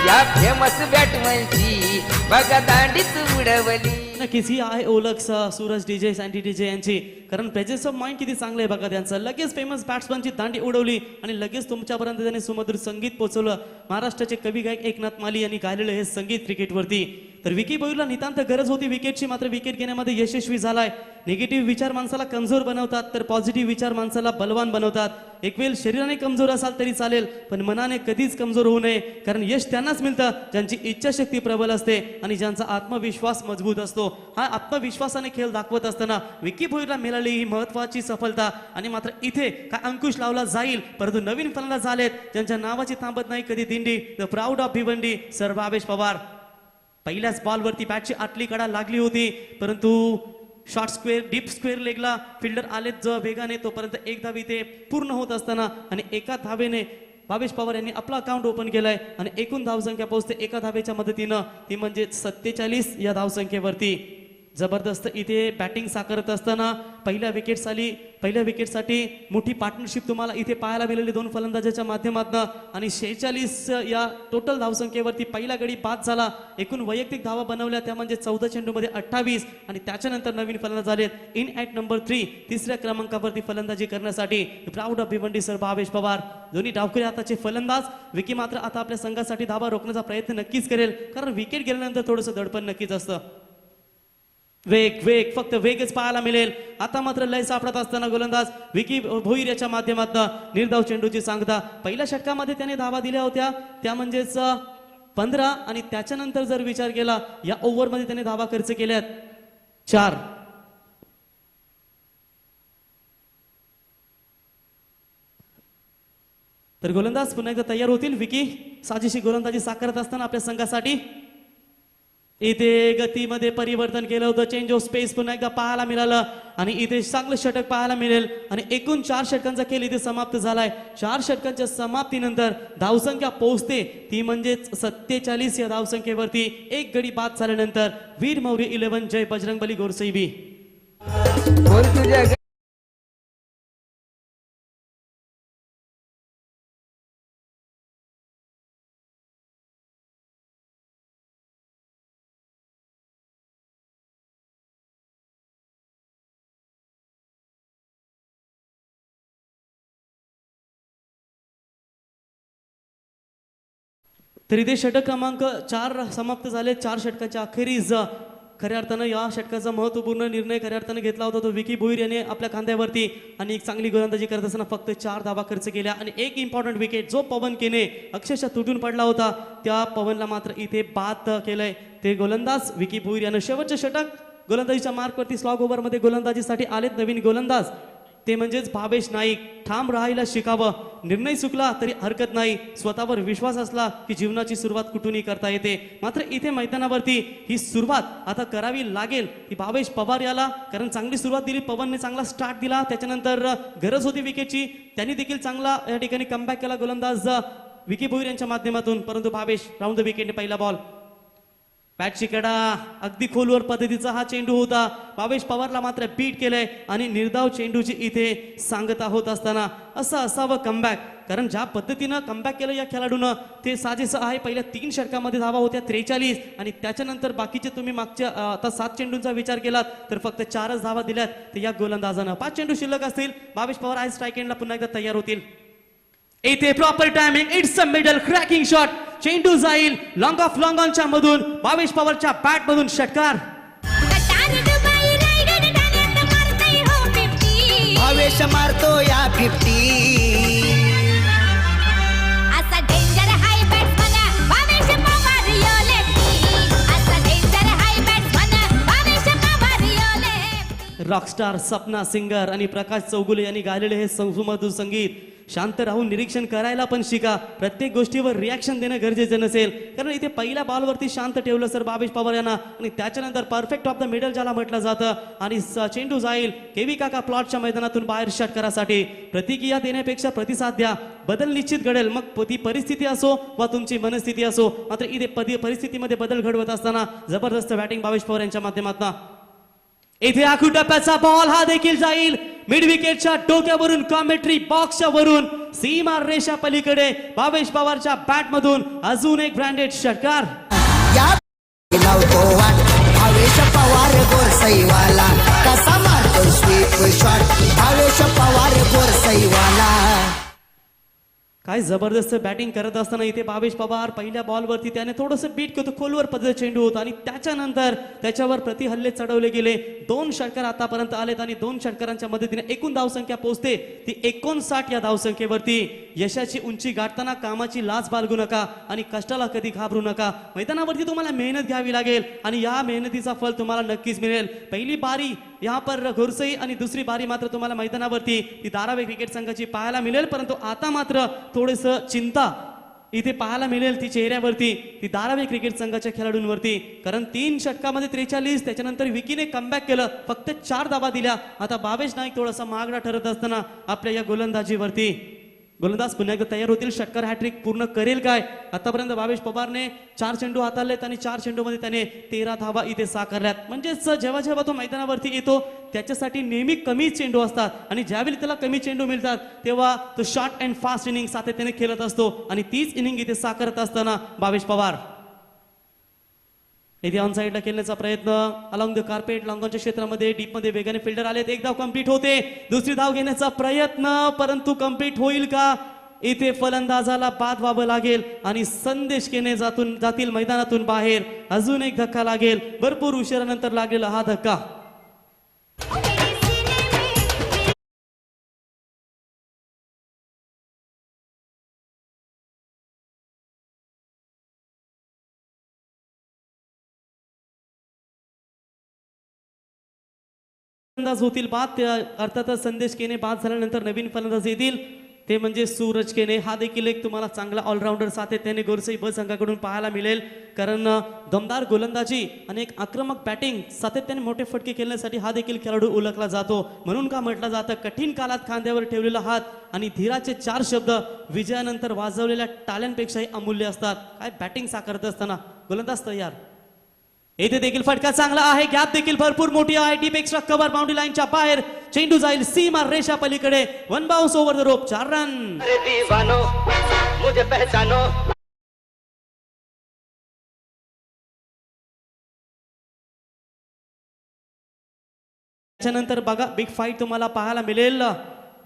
या फेमस बॅटमनची बघा दांडीच उडवली. नक्कीच ही आहे ओळख सूरज डीजे सँटी डीजे यांची कारण प्रेझेन्स ऑफ माइंड किती चांगलं आहे बघा त्यांचं. लगेच फेमस बॅट्समनची दांडी उडवली आणि लगेच तुमच्यापर्यंत त्यांनी सुमधुर संगीत पोहोचवलं. महाराष्ट्राचे कवी गायक एकनाथ माली यांनी गायलेलं हे संगीत क्रिकेटवरती. तर विकी भोईरला नितांत गरज होती विकेटची मात्र विकेट घेण्यामध्ये यशस्वी झालाय. निगेटिव्ह विचार माणसाला कमजोर बनवतात तर पॉझिटिव्ह विचार माणसाला बलवान बनवतात. एक वेळ शरीराने कमजोर असाल तरी चालेल पण मनाने कधीच कमजोर होऊ नये कारण यश त्यांनाच मिळतं ज्यांची इच्छाशक्ती प्रबल असते आणि ज्यांचा आत्मविश्वास मजबूत असतो. हा आत्मविश्वासाने खेळ दाखवत असताना विकी भोईरला मिळाली ही महत्वाची सफलता आणि मात्र इथे काय अंकुश लावला जाईल परंतु नवीन फलंदाज झालेत ज्यांच्या नावाची थांबत नाही कधी दिंडी. The proud of Bhiwandi sir Bhavesh Pawar. पहिल्याच बॉलवरती बॅटची आतली कडा लागली होती परंतु शॉर्ट स्क्वेअर डीप स्क्वेअर लेगला फिल्डर आलेत जो वेगाने तोपर्यंत एक धाव इथे पूर्ण होत असताना आणि एका धावेने भावेश पवार यांनी आपला अकाउंट ओपन केलाय आणि एकूण धावसंख्या पोहोचते एका धावेच्या मदतीनं ती म्हणजे 47 या धावसंख्येवरती. जबरदस्त इथे बॅटिंग साकारत असताना पहिल्या विकेटसाठी मोठी पार्टनरशिप तुम्हाला इथे पाहायला मिळाली दोन फलंदाजाच्या माध्यमातून आणि 46 या टोटल धावसंख्येवरती पहिला गडी बाद झाला. एकूण वैयक्तिक धावा बनवल्या त्या म्हणजे 14 चेंडूमध्ये 28 आणि त्याच्यानंतर नवीन फलंदाज आलेत इन ॲट नंबर 3 तिसऱ्या क्रमांकावरती फलंदाजी करण्यासाठी proud of Bhiwandi sir Bhavesh Pawar. दोन्ही डावखुरे आताचे फलंदाज. विकी मात्र आता आपल्या संघासाठी धावा रोखण्याचा प्रयत्न नक्कीच करेल कारण विकेट गेल्यानंतर थोडंसं दडपण नक्कीच असतं. वेग फक्त वेगच पाहायला मिळेल. आता मात्र लय सापडत असताना गोलंदाज विकी भोईर याच्या माध्यमातून निर्धाव चेंडूची सांगता. पहिल्या षटकामध्ये त्याने धावा दिल्या होत्या त्या म्हणजेच 15 आणि त्याच्यानंतर जर विचार केला या ओव्हरमध्ये त्याने धावा खर्च केल्यात 4. तर गोलंदाज पुन्हा एकदा तयार होतील. विकी साजेशी गोलंदाजी साकारत असताना आपल्या संघासाठी इथे गतीमध्ये परिवर्तन केलं होतं. चेंज ऑफ स्पेस पुन्हा एकदा पाहायला मिळालं आणि इथे चांगलं षटक पाहायला मिळेल आणि एकूण 4 षटकांचा खेळ इथे समाप्त झालाय. 4 षटकांच्या समाप्तीनंतर धावसंख्या पोहोचते ती म्हणजेच 47 या धावसंख्येवरती. एक गडी बाद झाल्यानंतर वीर मौर्य 11 जय बजरंगबली गोरसईबी. बोल तुझ्या तर इथे षटक क्रमांक 4 समाप्त झाले. 4 षटकाच्या अखेरीस खऱ्या अर्थानं या षटकाचा महत्त्वपूर्ण निर्णय खऱ्या अर्थानं घेतला होता तो विकी भोईर याने आपल्या खांद्यावरती आणि एक चांगली गोलंदाजी करत असताना फक्त 4 धावा खर्च केल्या आणि एक इम्पॉर्टंट विकेट जो पवन केने अक्षरशः तुटून पडला होता त्या पवनला मात्र इथे बाद केलंय ते गोलंदाज विकी भोईर यानं. शेवटचे षटक गोलंदाजीच्या मार्कवरती स्लॉग ओव्हरमध्ये गोलंदाजीसाठी आलेत नवीन गोलंदाज ते म्हणजेच भावेश नाईक. ठाम राहायला शिकावं. निर्णय चुकला तरी हरकत नाही. स्वतःवर विश्वास असला की जीवनाची सुरुवात कुठूनही करता येते. मात्र इथे मैदानावरती ही सुरुवात आता करावी लागेल ती भावेश पवार याला कारण चांगली सुरुवात दिली. पवनने चांगला स्टार्ट दिला त्याच्यानंतर गरज होती विकेटची त्यांनी देखील चांगला या ठिकाणी कमबॅक केला गोलंदाज विकी भोईर यांच्या माध्यमातून. परंतु भावेश राऊंड द विकेटने पहिला बॉल बॅटची कडा अगदी खोलवर पद्धतीचा हा चेंडू होता. भावेश पवारला मात्र बीट केलंय आणि निर्धाव चेंडूची इथे सांगता होत असताना असं असावं कमबॅक कारण ज्या पद्धतीनं कमबॅक केलं या खेळाडूनं ते साजेसं आहे. पहिल्या 3 षटकामध्ये धावा होत्या 43 आणि त्याच्यानंतर बाकीचे तुम्ही मागच्या आता 7 चेंडूंचा विचार केलात तर फक्त 4च धावा दिल्यात ते या गोलंदाजानं. 5 चेंडू शिल्लक असतील. भावेश पवार आहे स्ट्राईक एंडला पुन्हा एकदा तयार होतील. इथे proper timing it's a middle cracking shot. चेंडू जाईल लॉंग ऑफ लॉंग ऑनच्या मधून भावेश पवारच्या बॅट मधून षटकार. भावेश मारतो या 50. असा डेंजर हाय बॅट्समन भावेश पवार यो लेफ्टी. असा डेंजर हाय बॅट्समन भावेश पवार यो लेफ्टी. रॉकस्टार सपना सिंगर आणि प्रकाश चौगुले यांनी गायलेले हे सुमधुर संगीत शांत राहून निरीक्षण करायला पण शिका. प्रत्येक गोष्टीवर रिॲक्शन देणं गरजेचं नसेल कारण इथे पहिल्या बॉलवरती शांत ठेवलं सर भावेश पवार यांना आणि त्याच्यानंतर परफेक्ट ऑफ द मिडल ज्याला म्हटलं जातं आणि चेंडू जाईल केवी काका प्लॉटच्या मैदानातून बाहेर षटकारासाठी. प्रतिक्रिया देण्यापेक्षा प्रतिसाद द्या. बदल निश्चित घडेल मग ती परिस्थिती असो वा तुमची मनस्थिती असो. मात्र इथे परिस्थितीमध्ये बदल घडवत असताना जबरदस्त बॅटिंग भावेश पवार यांच्या माध्यमातून. इथे आखू टप्प्याचा बॉल हा देखील जाईल मिड विकेटच्या डोक्यावरून कॉमेंट्री बॉक्सच्या वरून सीमा रेषा पलीकडे भावेश पवारच्या बॅट मधून अजून एक ब्रँडेड षटकार. या लावतो वाट भावेश पवार गोरसईवाला कसा मारतो स्वीप शॉट भावेश पवार गोरसईवाला. काय जबरदस्त बॅटिंग करत असताना इथे भावेश पवार पहिल्या बॉलवरती त्याने थोडंसं बीट केलं खोलवर पद्धत चेंडू होता आणि त्याच्यानंतर त्याच्यावर प्रतिहल्ले चढवले गेले. 2 षटकार आतापर्यंत आलेत आणि 2 षटकारांच्या मदतीने एकूण धावसंख्या पोहोचते ती 59 या धावसंख्येवरती. यशाची उंची गाठताना कामाची लाज बाळगू नका आणि कष्टाला कधी घाबरू नका. मैदानावरती तुम्हाला मेहनत घ्यावी लागेल आणि या मेहनतीचा फल तुम्हाला नक्कीच मिळेल. पहिली बारी यहाँ पर घोरसई आणि दुसरी बारी मात्र तुम्हाला मैदानावरती ती धारावी क्रिकेट संघाची पाहायला मिळेल. परंतु आता मात्र थोडंसं चिंता इथे पाहायला मिळेल ती चेहऱ्यावरती ती धारावी क्रिकेट संघाच्या खेळाडूंवरती कारण 3 षटकामध्ये 43 त्याच्यानंतर विकीने कमबॅक केलं फक्त 4 धावा दिल्या. आता भावेश नाईक थोडासा महागडा ठरत असताना आपल्या या गोलंदाजीवरती गोलंदाज पुन्हा एकदा तयार होतील. षटकार हॅट्रिक पूर्ण करेल काय? आतापर्यंत भावेश पवारने 4 चेंडू हाताळलेत आणि 4 चेंडूमध्ये त्याने 13 धावा इथे साकारल्यात. म्हणजेच जेव्हा जेव्हा तो मैदानावरती येतो त्याच्यासाठी नेहमी कमी चेंडू असतात आणि ज्यावेळी त्याला कमी चेंडू मिळतात तेव्हा तो शॉर्ट अँड फास्ट इनिंग सातत्याने खेळत असतो आणि तीच इनिंग इथे साकारत असताना भावेश पवार इथे ऑन साईडला खेळण्याचा प्रयत्न अलॉंग द कार्पेट लॉंगॉनच्या क्षेत्रामध्ये डीपमध्ये वेगाने फिल्डर आलेत. एक धाव कंप्लीट होते. दुसरी धाव घेण्याचा प्रयत्न परंतु कंप्लीट होईल का? इथे फलंदाजाला बाद व्हावं लागेल आणि संदेश केने जातील मैदानातून बाहेर. अजून एक धक्का लागेल. भरपूर उशिरानंतर लागलेला हा धक्का. फलंदाज होतील बाद. अर्थातच संदेश केने बाद झाल्यानंतर नवीन फलंदाज येतील ते म्हणजे सूरज केने. हा देखील एक तुम्हाला चांगला ऑलराऊंडर सातत्याने गोरसई ब संघाकडून पाहायला मिळेल कारण दमदार गोलंदाजी आणि एक आक्रमक बॅटिंग सातत्याने मोठे फटके खेळण्यासाठी हा देखील खेळाडू ओळखला जातो. म्हणून का म्हटलं जातं कठीण काळात खांद्यावर ठेवलेला हात आणि धीराचे 4 शब्द विजयानंतर वाजवलेल्या टाळ्यांपेक्षाही अमूल्य असतात. काय बॅटिंग साकारत असताना गोलंदाज तयार. येथे देखील फटका चांगला आहे. गॅप देखील भरपूर मोठी आहे. डीप एक्स्ट्रा कव्हर बाउंड्री लाईनच्या बाहेर. चेंडू जाईल सीमा रेषा पलीकडे. 1 bounce over the rope. 4 run. अरे दीवानो मुझे पहचानो. त्याच्यानंतर बघा बिग फाईट तुम्हाला पाहायला मिळेल.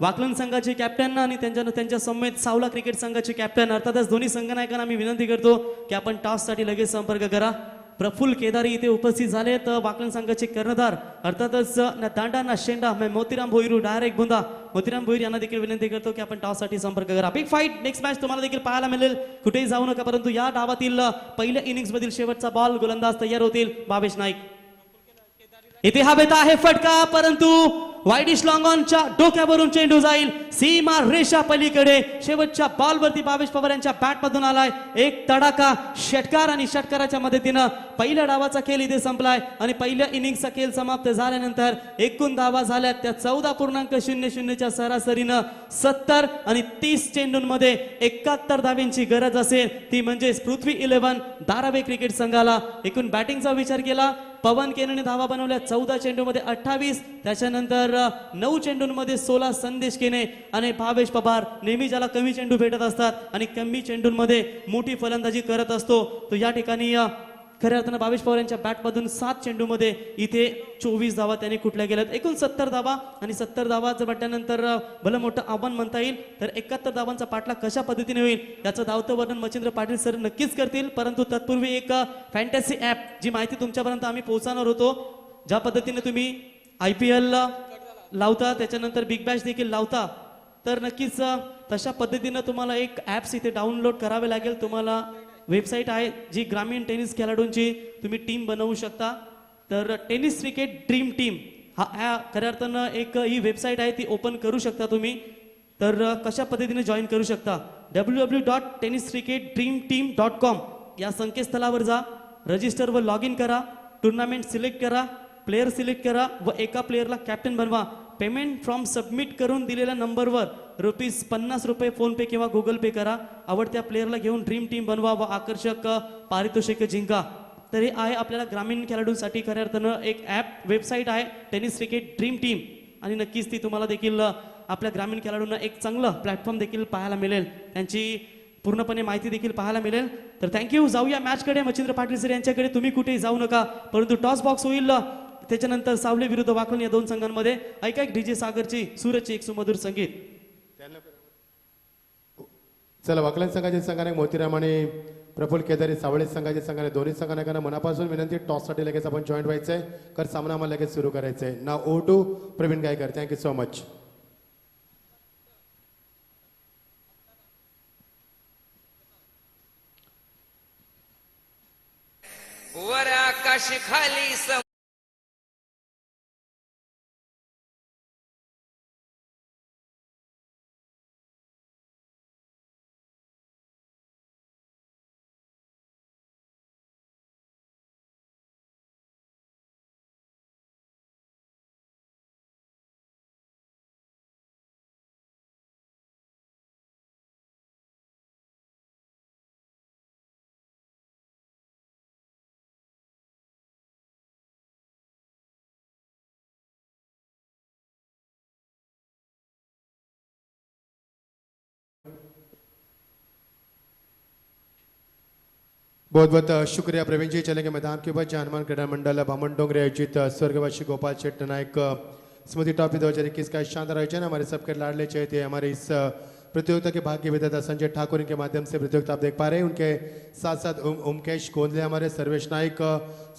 वाकलन संघाचे कॅप्टन आणि त्यांच्या समेत सावला क्रिकेट संघाचे कॅप्टन अर्थातच दोन्ही संघनायकांना मी विनंती करतो की आपण टॉससाठी लगेच संपर्क करा. प्रफुल्ल केदारी इथे उपस्थित झाले. तर वाकलन संघाचे कर्णधार अर्थातच ना दांडा ना शेंडा मोतीराम भोईरू डायरेक्ट बुंदा मोतीराम भोईर यांना देखील विनंती करतो की आपण टॉससाठी संपर्क करा. बिग फाईट नेक्स्ट मॅच तुम्हाला देखील पाहायला मिळेल. कुठेही जाऊ नका. परंतु या डावातील पहिल्या इनिंग्स मधील शेवटचा बॉल गोलंदाज तयार होतील भावेश नाईक. इथे हवेत आहे फटका परंतु वाईडिश लॉंगॉनच्या डोक्यावरून चेंडू जाईल सीमा रेषा पलीकडे. शेवटच्या बॉलवरती भावेश पवार यांच्या बॅट मधून आलाय एक तडाखा षटकार आणि षटकाराच्या मदतीनं पहिल्या डावाचा खेळ इथे संपलाय आणि पहिल्या इनिंगचा खेळ समाप्त झाल्यानंतर एकूण धावा झाल्यात त्या 14.00च्या सरासरीनं 70 आणि 30 चेंडूंमध्ये 71 धाव्यांची गरज असेल. ती म्हणजे पृथ्वी 11 धारावी क्रिकेट संघाला. एकूण बॅटिंगचा विचार केला पवन केनेने धावा बनवल्या 14 चेंडूमध्ये 28. त्याच्यानंतर 9 चेंडूंमध्ये 16 संदेश केने आणि भावेश पवार नेहमी ज्याला कमी चेंडू भेटत असतात आणि कमी चेंडूंमध्ये मोठी फलंदाजी करत असतो तो या ठिकाणी खऱ्या अर्थानं भावेश पवार यांच्या बॅटमधून 7 चेंडूमध्ये इथे 24 धावा त्यांनी कुठल्या गेल्यात. एकूण 70 धावा आणि 70 धावा जर म्हटल्यानंतर भलं मोठं आव्हान म्हणता येईल. तर 71 धावांचा पाठलाग कशा पद्धतीने होईल याचं धावतं वर्णन मच्छिंद्र पाटील सर नक्कीच करतील. परंतु तत्पूर्वी एक फॅन्टसी ॲप जी माहिती तुमच्यापर्यंत आम्ही पोहोचवणार होतो. ज्या पद्धतीने तुम्ही IPL लावता त्याच्यानंतर बिग बॅश देखील लावता तर नक्कीच तशा पद्धतीनं तुम्हाला एक ॲप्स इथे डाउनलोड करावे लागेल. तुम्हाला वेबसाईट आहे जी ग्रामीण टेनिस खेळाडूंची तुम्ही टीम बनवू शकता. तर टेनिस क्रिकेट ड्रीम टीम हा खऱ्या अर्थानं एक ही वेबसाईट आहे ती ओपन करू शकता तुम्ही. तर कशा पद्धतीने जॉईन करू शकता www.tenniscricketdreamteam.com या संकेतस्थळावर जा. रजिस्टरवर लॉग इन करा. टुर्नामेंट सिलेक्ट करा. प्लेयर सिलेक्ट करा व एका प्लेयरला कॅप्टन बनवा. पेमेंट फॉर्म सबमिट करून दिलेल्या नंबरवर ₹50 फोनपे किंवा गुगल पे करा. आवडत्या प्लेयरला घेऊन ड्रीम टीम बनवा व आकर्षक पारितोषिक जिंका. तर हे आहे आपल्याला ग्रामीण खेळाडूंसाठी खऱ्या अर्थानं एक ॲप वेबसाईट आहे टेनिस क्रिकेट ड्रीम टीम आणि नक्कीच ती तुम्हाला देखील आपल्या ग्रामीण खेळाडूंना एक चांगलं प्लॅटफॉर्म देखील पाहायला मिळेल. त्यांची पूर्णपणे माहिती देखील पाहायला मिळेल. तर थँक्यू. जाऊया मॅचकडे. मच्छिंद्र पाटील सर यांच्याकडे. तुम्ही कुठेही जाऊ नका. परंतु टॉस बॉक्स होईल त्याच्यानंतर सावले विरुद्ध वाकलन या 2 संघांमध्ये. ऐका एक DJ सागरची सूरजची एक सुमधुर संगीत. चला वाकलन संघाचे संघाने मोतीराम आणि प्रफुल्ल केदारी सावळे संघाचे संघाने दोन्ही संघाने मनापासून विनंती टॉससाठी लगेच आपण जॉईन व्हायचंय कारण सामना आम्हाला लगेच सुरू करायचा आहे. नाव over to Pravin Gaikar. Thank you so much. वर आकाश खाली बहुत बहुत शुक्रिया प्रवीण जी। चलेंगे मैदान के ऊपर जहां हनुमान क्रीडा मंडल बामन डोंगरे आयोजित स्वर्गवासी गोपाल शेट नायक स्मृति ट्रॉफी 2021 का शानदार आयोजन हमारे सबके लाडले चहेते हमारे इस प्रतियोगिता के भाग्य विधाता संजय ठाकुर इनके माध्यम से प्रतियोगिता आप देख पा रहे हैं। उनके साथ साथ ओमकेश गोंदले, हमारे सर्वेश नाइक,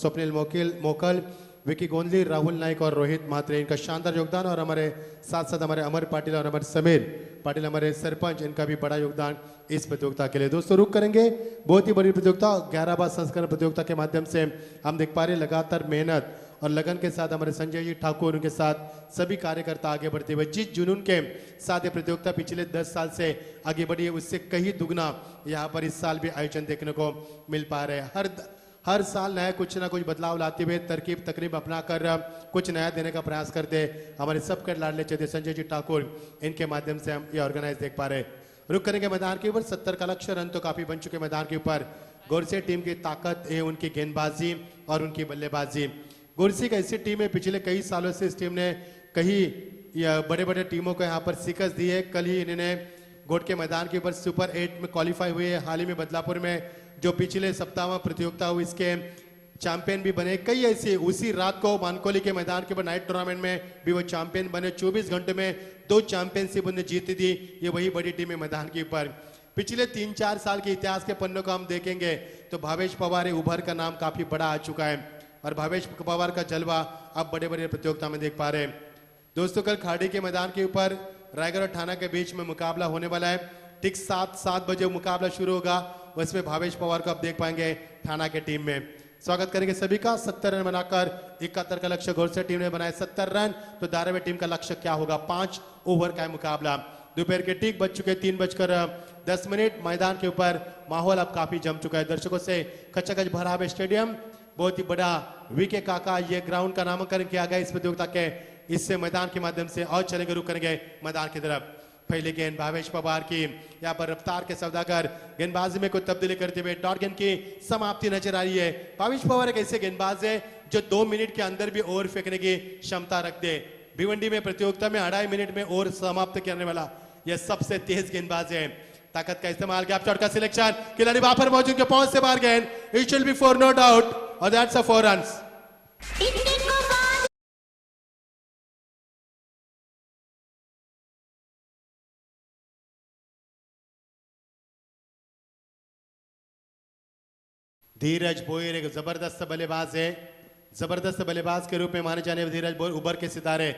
स्वप्निल मोकल, विकी गोंदली, राहुल नाइक और रोहित म्हात्रे, इनका शानदार योगदान। और हमारे साथ साथ हमारे अमर पाटिल और हमारे समीर पाटिल, हमारे सरपंच, इनका भी बड़ा योगदान इस प्रतियोगिता के लिए। दोस्तों रुक करेंगे, बहुत ही बड़ी प्रतियोगिता 11 बार संस्करण प्रतियोगिता के माध्यम से हम देख पा रहे हैं लगातार मेहनत और लगन के साथ हमारे संजय जी ठाकुर, उनके साथ सभी कार्यकर्ता आगे बढ़ते हुए जिस जुनून के साथ ये प्रतियोगिता पिछले 10 साल से आगे बढ़ी है उससे कहीं दुगना यहाँ पर इस साल भी आयोजन देखने को मिल पा रहे हैं। हर साल नया कुछ ना कुछ बदलाव लाते हुए तरकीब तकरीब अपनाकर कुछ नया देने का प्रयास करते हमारे सबके लाडले चेते संजय जी ठाकुर, इनके माध्यम से हम ये ऑर्गेनाइज देख पा रहे हैं। रुक करेंगे मैदान के ऊपर, 70 का लक्ष्य रन तो काफी बन चुके मैदान के ऊपर। गोरसे टीम की ताकत है उनकी गेंदबाजी और उनकी बल्लेबाजी। गोरसी का ऐसी टीम है पिछले कई सालों से इस टीम ने कई बड़े बड़े टीमों को यहाँ पर शिकस्त दी है। कल ही इन्होंने गोट के मैदान के ऊपर सुपर 8 में क्वालिफाई हुए है। हाल ही में बदलापुर में जो पिछले सप्ताह में प्रतियोगिता हुई इसके चैंपियन भी बने। कई ऐसे उसी रात को मानकोली के मैदान के ऊपर नाइट टूर्नामेंट में भी वो चैंपियन बने। 24 घंटे में 2 चैंपियनशिप उन्हें जीती थी। ये वही बड़ी टीम है मैदान के ऊपर। पिछले 3-4 साल के इतिहास के पन्नों को हम देखेंगे तो भावेश पवार उभर का नाम काफी बड़ा आ चुका है और भावेश पवार का जलवा अब बड़े बड़े प्रतियोगिता में देख पा रहे हैं। दोस्तों कल खाड़ी के मैदान के ऊपर रायगढ़ और ठाणा के बीच में मुकाबला होने वाला है। ठीक 7 बजे मुकाबला शुरू होगा, उसमें भावेश पवार को आप देख पाएंगे ठाणा के टीम में। स्वागत करेंगे सभी का। 70 रन बनाकर 71 का लक्ष्य घोषित टीम ने बनाया 70 रन। तो धारावी टीम का लक्ष्य क्या होगा? 5 ओवर का मुकाबला। दोपहर के ठीक बज चुके 3:10। मैदान के ऊपर माहौल अब काफी जम चुका है, दर्शकों से खचाखच भरा है स्टेडियम। बहुत ही बड़ा वीके काका ये ग्राउंड का नामकरण किया गया इस प्रतियोगिता के इससे मैदान के माध्यम से। और चलेंगे, रुक करेंगे मैदान की तरफ। पहले गेंद भावेश पवार की, यहाँ पर रफ्तार के सौदागर गेंदबाजी में कोई तब्दीली करते हुए डॉट गेंद की समाप्ति नजर आ रही है। भावेश पवार एक ऐसे गेंदबाज है जो 2 मिनट के अंदर भी ओवर फेंकने की क्षमता रखते। भिवंडी में प्रतियोगिता में 2.5 मिनट में ओवर समाप्त करने वाला यह सबसे तेज गेंदबाज है। ताकत का इस्तेमाल, गैप शॉट का सिलेक्शन, खिलाड़ी वहां पर मौजूद के पहुंच से बाहर गेंद, it will be for no doubt और that's a 4 runs. Dheeraj Boyar एक जबरदस्त बल्लेबाज है। जबरदस्त बल्लेबाज के रूप में माने जाने वाले धीरज बोयर उभर के सितारे।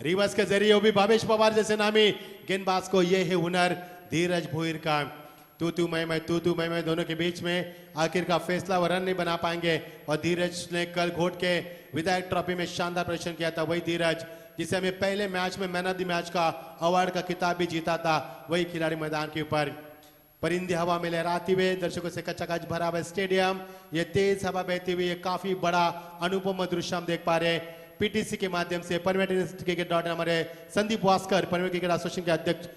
रिवर्स के जरिए वो भी भावेश पवार जैसे नामी गेंदबाज को ये है हुनर धीरज बोयर का। तू मैं दोनों के बीच में आखिर का फैसला व रन नहीं बना पाएंगे। और धीरज ने कल घोट के विधायक ट्रॉफी में शानदार प्रदर्शन किया था। वही धीरज जिसे हमें पहले मैच में मैन ऑफ द मैच का अवार्ड का खिताब भी जीता था, वही खिलाड़ी मैदान के ऊपर। परिंदे हवा में लहराते हुए, दर्शकों से कच्चा भरा हुआ स्टेडियम, ये तेज हवा बहती हुई, ये काफी बड़ा अनुपम दृश्य हम देख पा रहे हैं। पीटीसी के माध्यम से परमानेंट क्रिकेट डॉट हमारे Sandeep Waskar permanent cricket association के अध्यक्ष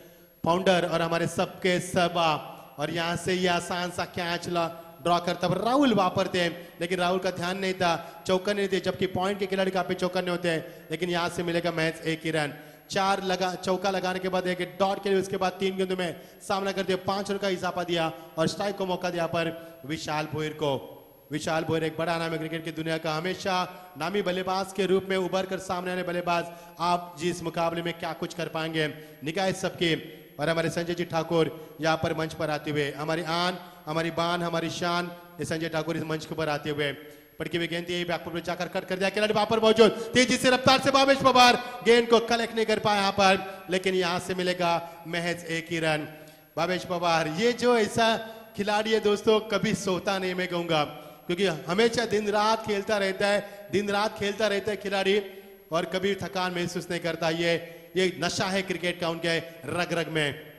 फाउंडर और हमारे सबके सबा। और यहाँ से ये आसान सा कैच ड्रॉ करता राहुल वापरते हैं, लेकिन राहुल का ध्यान नहीं था, चौका नहीं थे, जबकि पॉइंट के खिलाड़ी काफी चौकन्ने होते हैं। लेकिन यहाँ से मिलेगा मैच 1 ही रन। 4 चौका लगाने के बाद एक डॉट के लिए, उसके बाद 3 गेंदों में सामना करते हुए 5 रन का इजाफा दिया और स्ट्राइक को मौका दिया पर विशाल भोयर को। विशाल भोयर एक बड़ा नाम है क्रिकेट की दुनिया का, हमेशा नामी बल्लेबाज के रूप में उभर कर सामने आने बल्लेबाज। आप जिस मुकाबले में क्या कुछ कर पाएंगे, निगाह सबकी। और हमारे संजय जी ठाकुर यहाँ पर मंच पर आते हुए, हमारी आन, हमारी बान, हमारी शान, ये संजय ठाकुर इस मंच के ऊपर आते हुए पटकी हुई गेंद थी, बैकफुट में जाकर कट कर दिया, खिलाड़ी वहां पर मौजूद, तेजी से रफ्तार से भावेश पवार गेंद को कलेक्ट नहीं कर पाया यहाँ पर, लेकिन यहाँ से मिलेगा महज 1 ही रन। भावेश पवार ये जो ऐसा खिलाड़ी है दोस्तों, कभी सोता नहीं मैं कहूंगा, क्योंकि हमेशा दिन रात खेलता रहता है खिलाड़ी और कभी थकान महसूस नहीं करता। ये नशा है क्रिकेट का उनके रग रग में।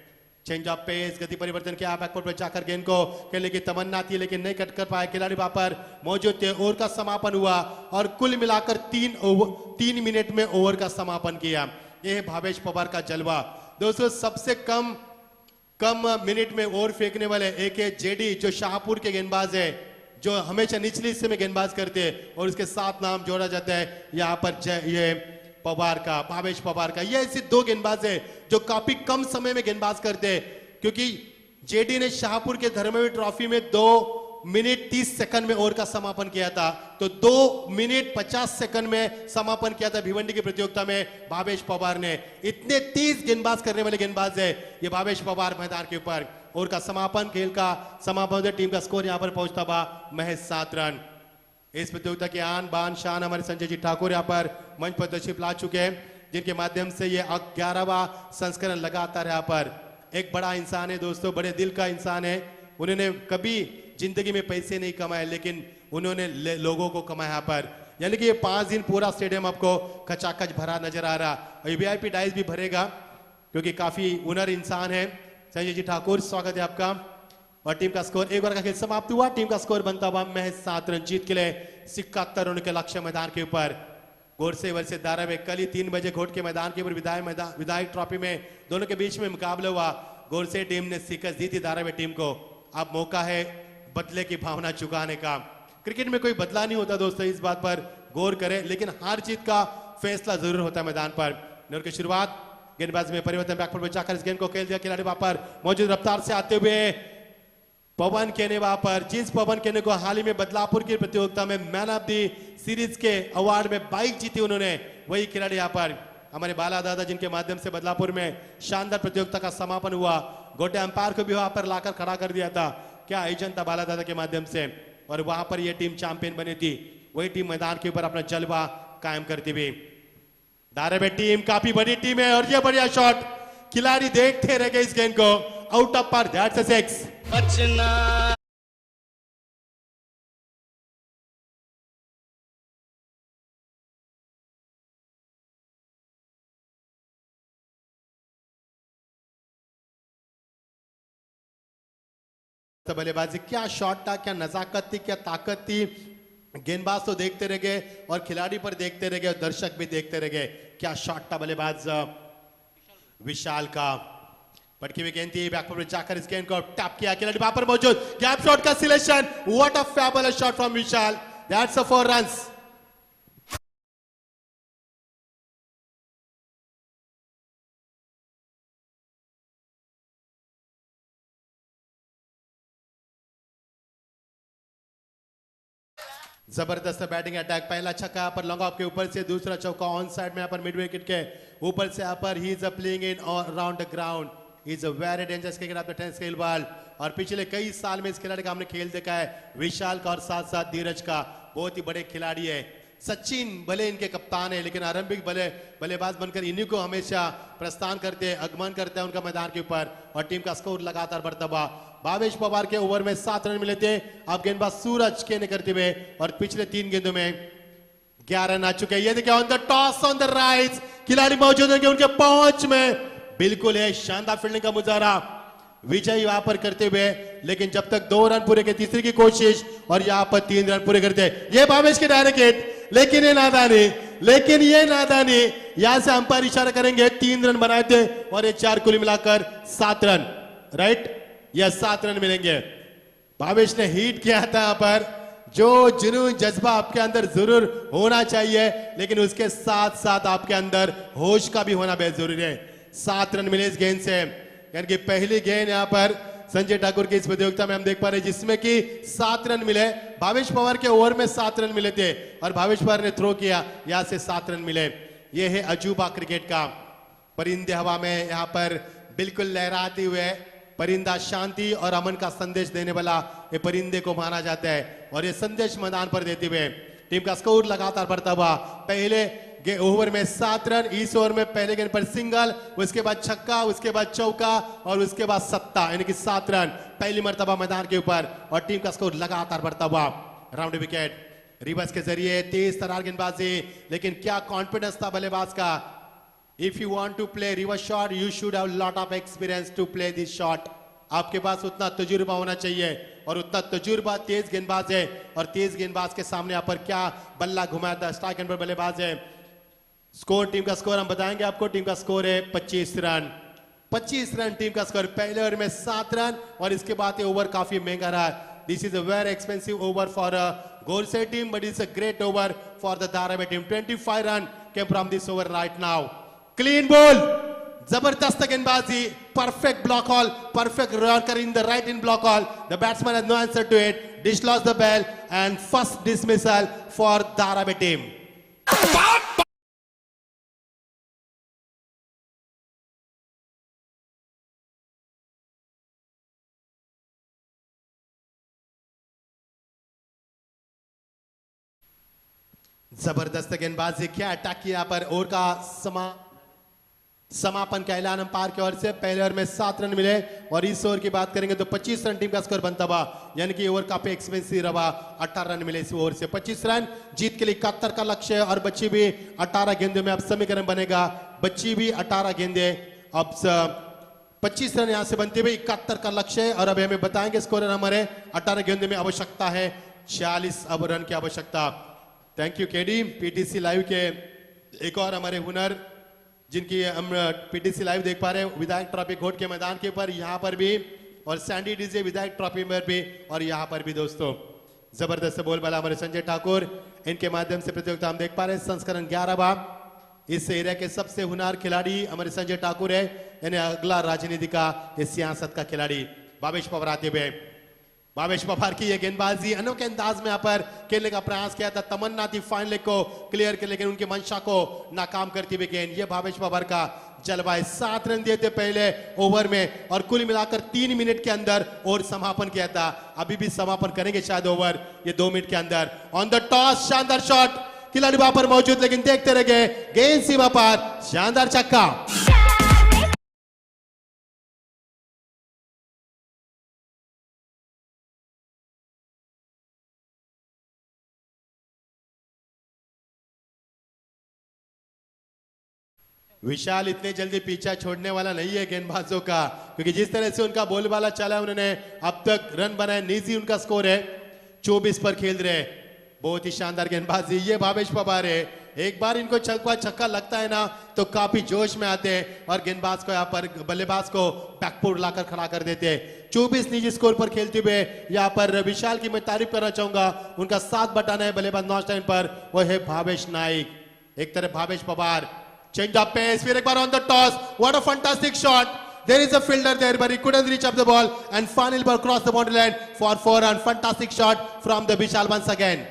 चेंज ऑफ पेस, गति परिवर्तन किया, बैकफुट पर जाकर गेंद को खेलने की तमन्ना थी, लेकिन नहीं कट कर पाए खिलाड़ी वहां पर मौजूद थे। ओवर का समापन हुआ और कुल मिलाकर 3 मिनट में ओवर का समापन किया। यह है भावेश पवार का जलवा दोस्तों। सबसे कम मिनट में ओवर फेंकने वाले एक है जेडी, जो शाहपुर के गेंदबाज है, जो हमेशा निचले हिस्से में गेंदबाज करते हैं और उसके साथ नाम जोड़ा जाता है यहाँ पर ये पवार का, भावेश पवार का। ये ऐसे 2 गेंदबाज है जो काफी कम समय में गेंदबाज करते हैं, क्योंकि जेडी ने शाहपुर के धर्मवीर ट्रॉफी में 2 मिनट 30 सेकंड में ओवर का समापन किया था, तो 2 मिनट 50 सेकंड में समापन किया था भिवंडी की प्रतियोगिता में भावेश पवार ने। इतने तेज गेंदबाज करने वाले गेंदबाज है ये भावेश पवार मैदान के ऊपर। ओवर का समापन, खेल का समापन, टीम का स्कोर यहां पर पहुंचता हुआ महज 7 रन। इस प्रतियोगिता की आन बान शान हमारे संजय जी ठाकुर यहाँ पर मंच पर तशरीफ ला चुके हैं, जिनके माध्यम से ये 11वां संस्करण लगातार यहाँ पर। एक बड़ा इंसान है दोस्तों, बड़े दिल का इंसान है। उन्होंने कभी जिंदगी में पैसे नहीं कमाए, लेकिन उन्होंने लोगों को कमाया यहाँ पर। यानी कि ये 5 दिन पूरा स्टेडियम आपको खचाखच भरा नजर आ रहा, और वीआईपी डाइस भी भरेगा क्योंकि काफी हुनर इंसान है। संजय जी ठाकुर, स्वागत है आपका। और टीम का स्कोर, एक ओवर का खेल समाप्त हुआ, टीम का स्कोर बनता हुआ महज 7 रन। जीत के लिए 77 रन के लक्ष्य मैदान के ऊपर। गोरसे वर्से धारावाहिक कल ही 3 बजे घोट के मैदान के ऊपर विधायक ट्रॉफी में दोनों के बीच में मुकाबला हुआ। गोरसे टीम ने शिकस्त दी थी धारावाहिक टीम को। अब मौका है बदले की भावना चुकाने का। क्रिकेट में कोई बदला नहीं होता दोस्तों, इस बात पर गौर करें, लेकिन हार जीत का फैसला जरूर होता है मैदान पर। ओवर की शुरुआत, गेंदबाजी में परिवर्तन, बैकफुट में जाकर इस गेंद को खेल दिया खिलाड़ी वहां पर मौजूद रफ्तार से आते हुए पवन केने वहां पर। जिस पवन केने को हाल ही में बदलापुर की प्रतियोगिता में man of the series K award में बाइक जीती उन्होंने, वही खिलाड़ी यहाँ पर हमारे बाला दादा, जिनके माध्यम से बदलापुर में शानदार प्रतियोगिता का समापन हुआ। गोटे अंपायर को भी वहां पर लाकर खड़ा कर दिया था। क्या आयोजन था बाला दादा के माध्यम से, और वहां पर यह टीम चैंपियन बनी थी। वही टीम मैदान के ऊपर अपना जलवा कायम करती हुई। धारावाहिक टीम काफी बड़ी टीम है, और यह बढ़िया शॉट, खिलाड़ी देखते रह गए इस गेंद को, आउट ऑफ पार, दैट्स अ 6। बचना बल्लेबाजी, क्या शॉट था, क्या नजाकत थी, क्या ताकत थी। गेंदबाज तो देखते रह गए और खिलाड़ी पर देखते रह गए और दर्शक भी देखते रह गए। क्या शॉट था बल्लेबाज विशाल का। पटकी हुई गेंद थी, बैकफुट में जाकर इस गेंद को टैप किया, खिलाड़ी वहां पर मौजूद, गैप शॉट का selection, what a fabulous shot from Vishal, that's a 4 runs. जबरदस्त बैटिंग अटैक, पहला छक्का पर लॉन्ग ऑफ के ऊपर से, दूसरा चौका ऑन साइड में यहाँ पर मिड विकेट के ऊपर से यहाँ पर। He is playing in around the ground, he is a very dangerous cricket of the tennis scale ball. और पिछले कई साल में इस खिलाड़ी का हमने खेल देखा है, विशाल का और साथ साथ धीरज का। बहुत ही बड़े खिलाड़ी है। सचिन भले इनके कप्तान है, लेकिन आरंभिक बल्लेबाज बनकर इन्हीं को हमेशा प्रस्थान करते हैं, आगमन करते हैं उनका मैदान के ऊपर। और टीम का स्कोर लगातार बढ़ता हुआ। भावेश पवार के ओवर में 7 रन मिले थे, अब गेंदबाज सूरज के ने करते हुए, और पिछले 3 गेंदों में 11 रन आ चुके हैं। ये देखिए on the toss on the right, खिलाड़ी मौजूद होंगे उनके पहुंच में, बिल्कुल है शानदार फील्डिंग का मुजाहरा विजय वहां पर करते हुए। लेकिन जब तक 2 रन पूरे के, तीसरी की कोशिश, और यहां पर 3 रन पूरे करते हैं। ये भावेश के डायरेक्ट हिट, लेकिन ये नादानी, यहां से अंपायर इशारा करेंगे 3 रन बनाए थे, और ये 4 कुल मिलाकर 7 रन, राइट, या 7 रन मिलेंगे। भावेश ने हिट किया था यहाँ पर। जो जुनून जज्बा आपके अंदर जरूर होना चाहिए, लेकिन उसके साथ साथ आपके अंदर होश का भी होना बेहद जरूरी है। 7 रन मिले इस गेंद से, यानी कि पहली गेंद यहाँ पर संजय ठाकुर की इस प्रतियोगिता में हम देख पा रहे हैं, जिसमें कि 7 रन मिले। भावेश पवार के ओवर में 7 रन मिले थे, और भावेश पवार ने थ्रो किया, यहां से 7 रन मिले। यह है अजूबा क्रिकेट का। परिंदे हवा में यहाँ पर बिल्कुल लहराते हुए, परिंदा शांति और अमन का संदेश देने वाला ये परिंदे को माना जाता है, और ये संदेश मैदान पर देते हुए टीम का स्कोर लगातार बढ़ता हुआ। पहले ओवर में 7 रन, इस ओवर में पहले गेंद पर सिंगल, उसके बाद छक्का, उसके बाद चौका, और उसके बाद सत्ता, यानी कि 7 रन पहली मर्तबा मैदान के ऊपर। और टीम का स्कोर लगातार बढ़ता हुआ। राउंड विकेट रिवर्स के जरिए, तेज तरार गेंदबाजी, लेकिन क्या कॉन्फिडेंस था बल्लेबाज का। If you want to play reverse shot, you should have lot of experience to play this shot. आपके पास उतना तजुर्बा होना चाहिए, और उतना तजुर्बा तेज गेंदबाज है, और तेज गेंदबाज के सामने यहाँ पर क्या बल्ला घुमाया था। स्ट्राइक एंड पर बल्लेबाज है। स्कोर, टीम का स्कोर हम बताएंगे आपको। टीम का स्कोर है 25 रन। 25 रन टीम का स्कोर। पहले ओवर में 7 रन, और इसके बाद ये ओवर काफी महंगा रहा। This is a very expensive over for गोरसे team, but it's a great over for the धारावाहिक team. 25 run came from this over right now. Clean ball, जबरदस्त गेंदबाजी, perfect block hall, perfect yorker in the right in block hall. The batsman has no answer to it. Dish lost the ball and first dismissal for Dharavi team. जबरदस्त गेंदबाजी, क्या अटैक किया यहाँ पर। ओवर का समापन का ऐलान अंपायर की ओर से। पहले ओवर में 7 रन मिले और इस ओवर की बात करेंगे तो 25 रन टीम का स्कोर बनता हुआ, यानी कि ओवर काफी एक्सपेंसिव रहा। 18 रन मिले इस ओवर से। 25 रन जीत के लिए 71 का लक्ष्य है और बच्ची भी 18 गेंदों में अब समीकरण बनेगा। बच्ची भी 18 गेंदे, अब 25 रन यहां से बनते हुए 71 का लक्ष्य है और अब हमें बताएंगे स्कोर हमारे 18 गेंदों में आवश्यकता है 46 अब रन की आवश्यकता। Thank you KD. PTC live के एक और हमारे हुनर जिनकी हम पीटीसी लाइव देख पा रहे हैं, विधायक ट्रॉफी घोट के मैदान के ऊपर, यहाँ पर भी, और सैंडी डीजे विधायक ट्रॉफी में भी, और यहाँ पर भी दोस्तों जबरदस्त बोलबाला हमारे संजय ठाकुर, इनके माध्यम से प्रतियोगिता हम देख पा रहे हैं। संस्करण 11वां, इस एरिया के सबसे हुनर खिलाड़ी हमारे संजय ठाकुर है, यानी अगला राजनीति का, इस सियासत का खिलाड़ी भावेश पवार आते हुए। भावेश पवार की ये गेंदबाजी अनोखे अंदाज में यहाँ पर खेलने का प्रयास किया था। तमन्ना थी फाइन लेग को क्लियर कर, लेकिन उनकी मंशा को नाकाम करती हुई गेंद। ये भावेश पवार का जलवा है। 7 रन दिए थे पहले ओवर में और कुल मिलाकर 3 मिनट के अंदर और समापन किया था। अभी भी समापन करेंगे शायद ओवर ये 2 मिनट के अंदर। ऑन द टॉस शानदार शॉट, खिलाड़ी वहां पर मौजूद, लेकिन देखते रह गए, गेंद सीमा पार, शानदार छक्का। विशाल इतने जल्दी पीछा छोड़ने वाला नहीं है गेंदबाजों का, क्योंकि जिस तरह से उनका बोलबाला चला है, उन्होंने अब तक रन बनाए, निजी उनका स्कोर है 24 पर खेल रहे। बहुत ही शानदार गेंदबाजी, ये भावेश पवार है। एक बार इनको छक्का लगता है ना तो काफी जोश में आते हैं और गेंदबाज को यहाँ पर, बल्लेबाज को बैकफुट लाकर खड़ा कर देते हैं। 24 निजी स्कोर पर खेलते हुए यहाँ पर विशाल की मैं तारीफ करना चाहूंगा। उनका साथ बटाना है बल्लेबाज नॉट टाइम पर, वो है भावेश नाइक। एक तरफ Bhavesh Pawar, change of pace, फिर एक बार on the toss, what a fantastic shot. There is a fielder there but he couldn't reach up the ball and final ball crossed the boundary line for 4 run. Fantastic shot from the Vishal once again.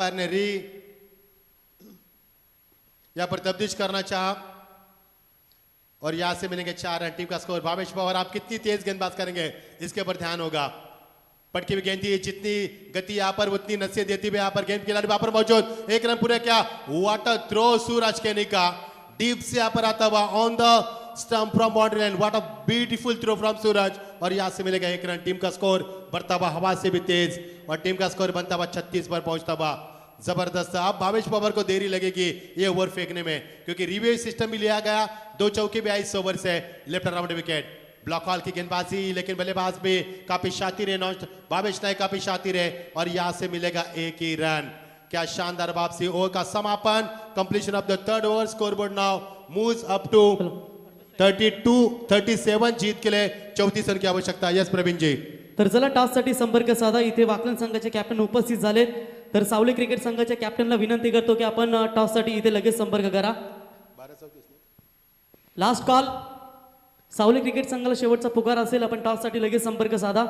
ने यहां पर तब्दील करना चाहा और यहां से मिलेंगे 4 रन। टीम का स्कोर। भावेश पवार आप कितनी तेज गेंदबाज करेंगे इसके ऊपर ध्यान होगा। पटकी हुई गेंद थी, जितनी गति यहां पर उतनी नसीहत देती हुई यहां पर गेंद खिलाड़ी वहां पर मौजूद। 1 रन पूरे क्या, वाटर थ्रो सूरज केनी का डीप से यहां पर आता हुआ on the stump from boundary line. What a beautiful throw from Suraj और यहां से मिलेगा 1 रन। टीम का स्कोर बढ़ता हुआ हवा से भी तेज और टीम का स्कोर बनता हुआ 36 पर पहुंचता हुआ। जबरदस्त। अब भावेश पवार को देरी लगेगी ये ओवर फेंकने में, क्योंकि रिव्यू सिस्टम भी लिया गया, 2 चौके भी आई इस ओवर से। लेफ्ट अराउंड विकेट, ब्लॉक हॉल की गेंदबाजी, लेकिन बल्लेबाज भी काफी शातिर है, भावेश नाइक काफी शातिर है और यहां से मिलेगा 1 ही रन। क्या शानदार वापसी। ओवर का समापन, completion of the 3rd over, score board now moves up to 37 जीत के लिए 34 रन की आवश्यकता. यस प्रवीण जी. तर चला टॉससाठी संपर्क साधा. इथे वाकलन संघाचे कॅप्टन उपस्थित झालेत. तर सावली क्रिकेट संघाच्या कॅप्टनला विनंती करतो की आपण टॉससाठी इथे लगेच संपर्क करा. Last call. सावली क्रिकेट संघाला शेवटचा पुकार असेल. आपण टॉससाठी लगेच संपर्क साधा.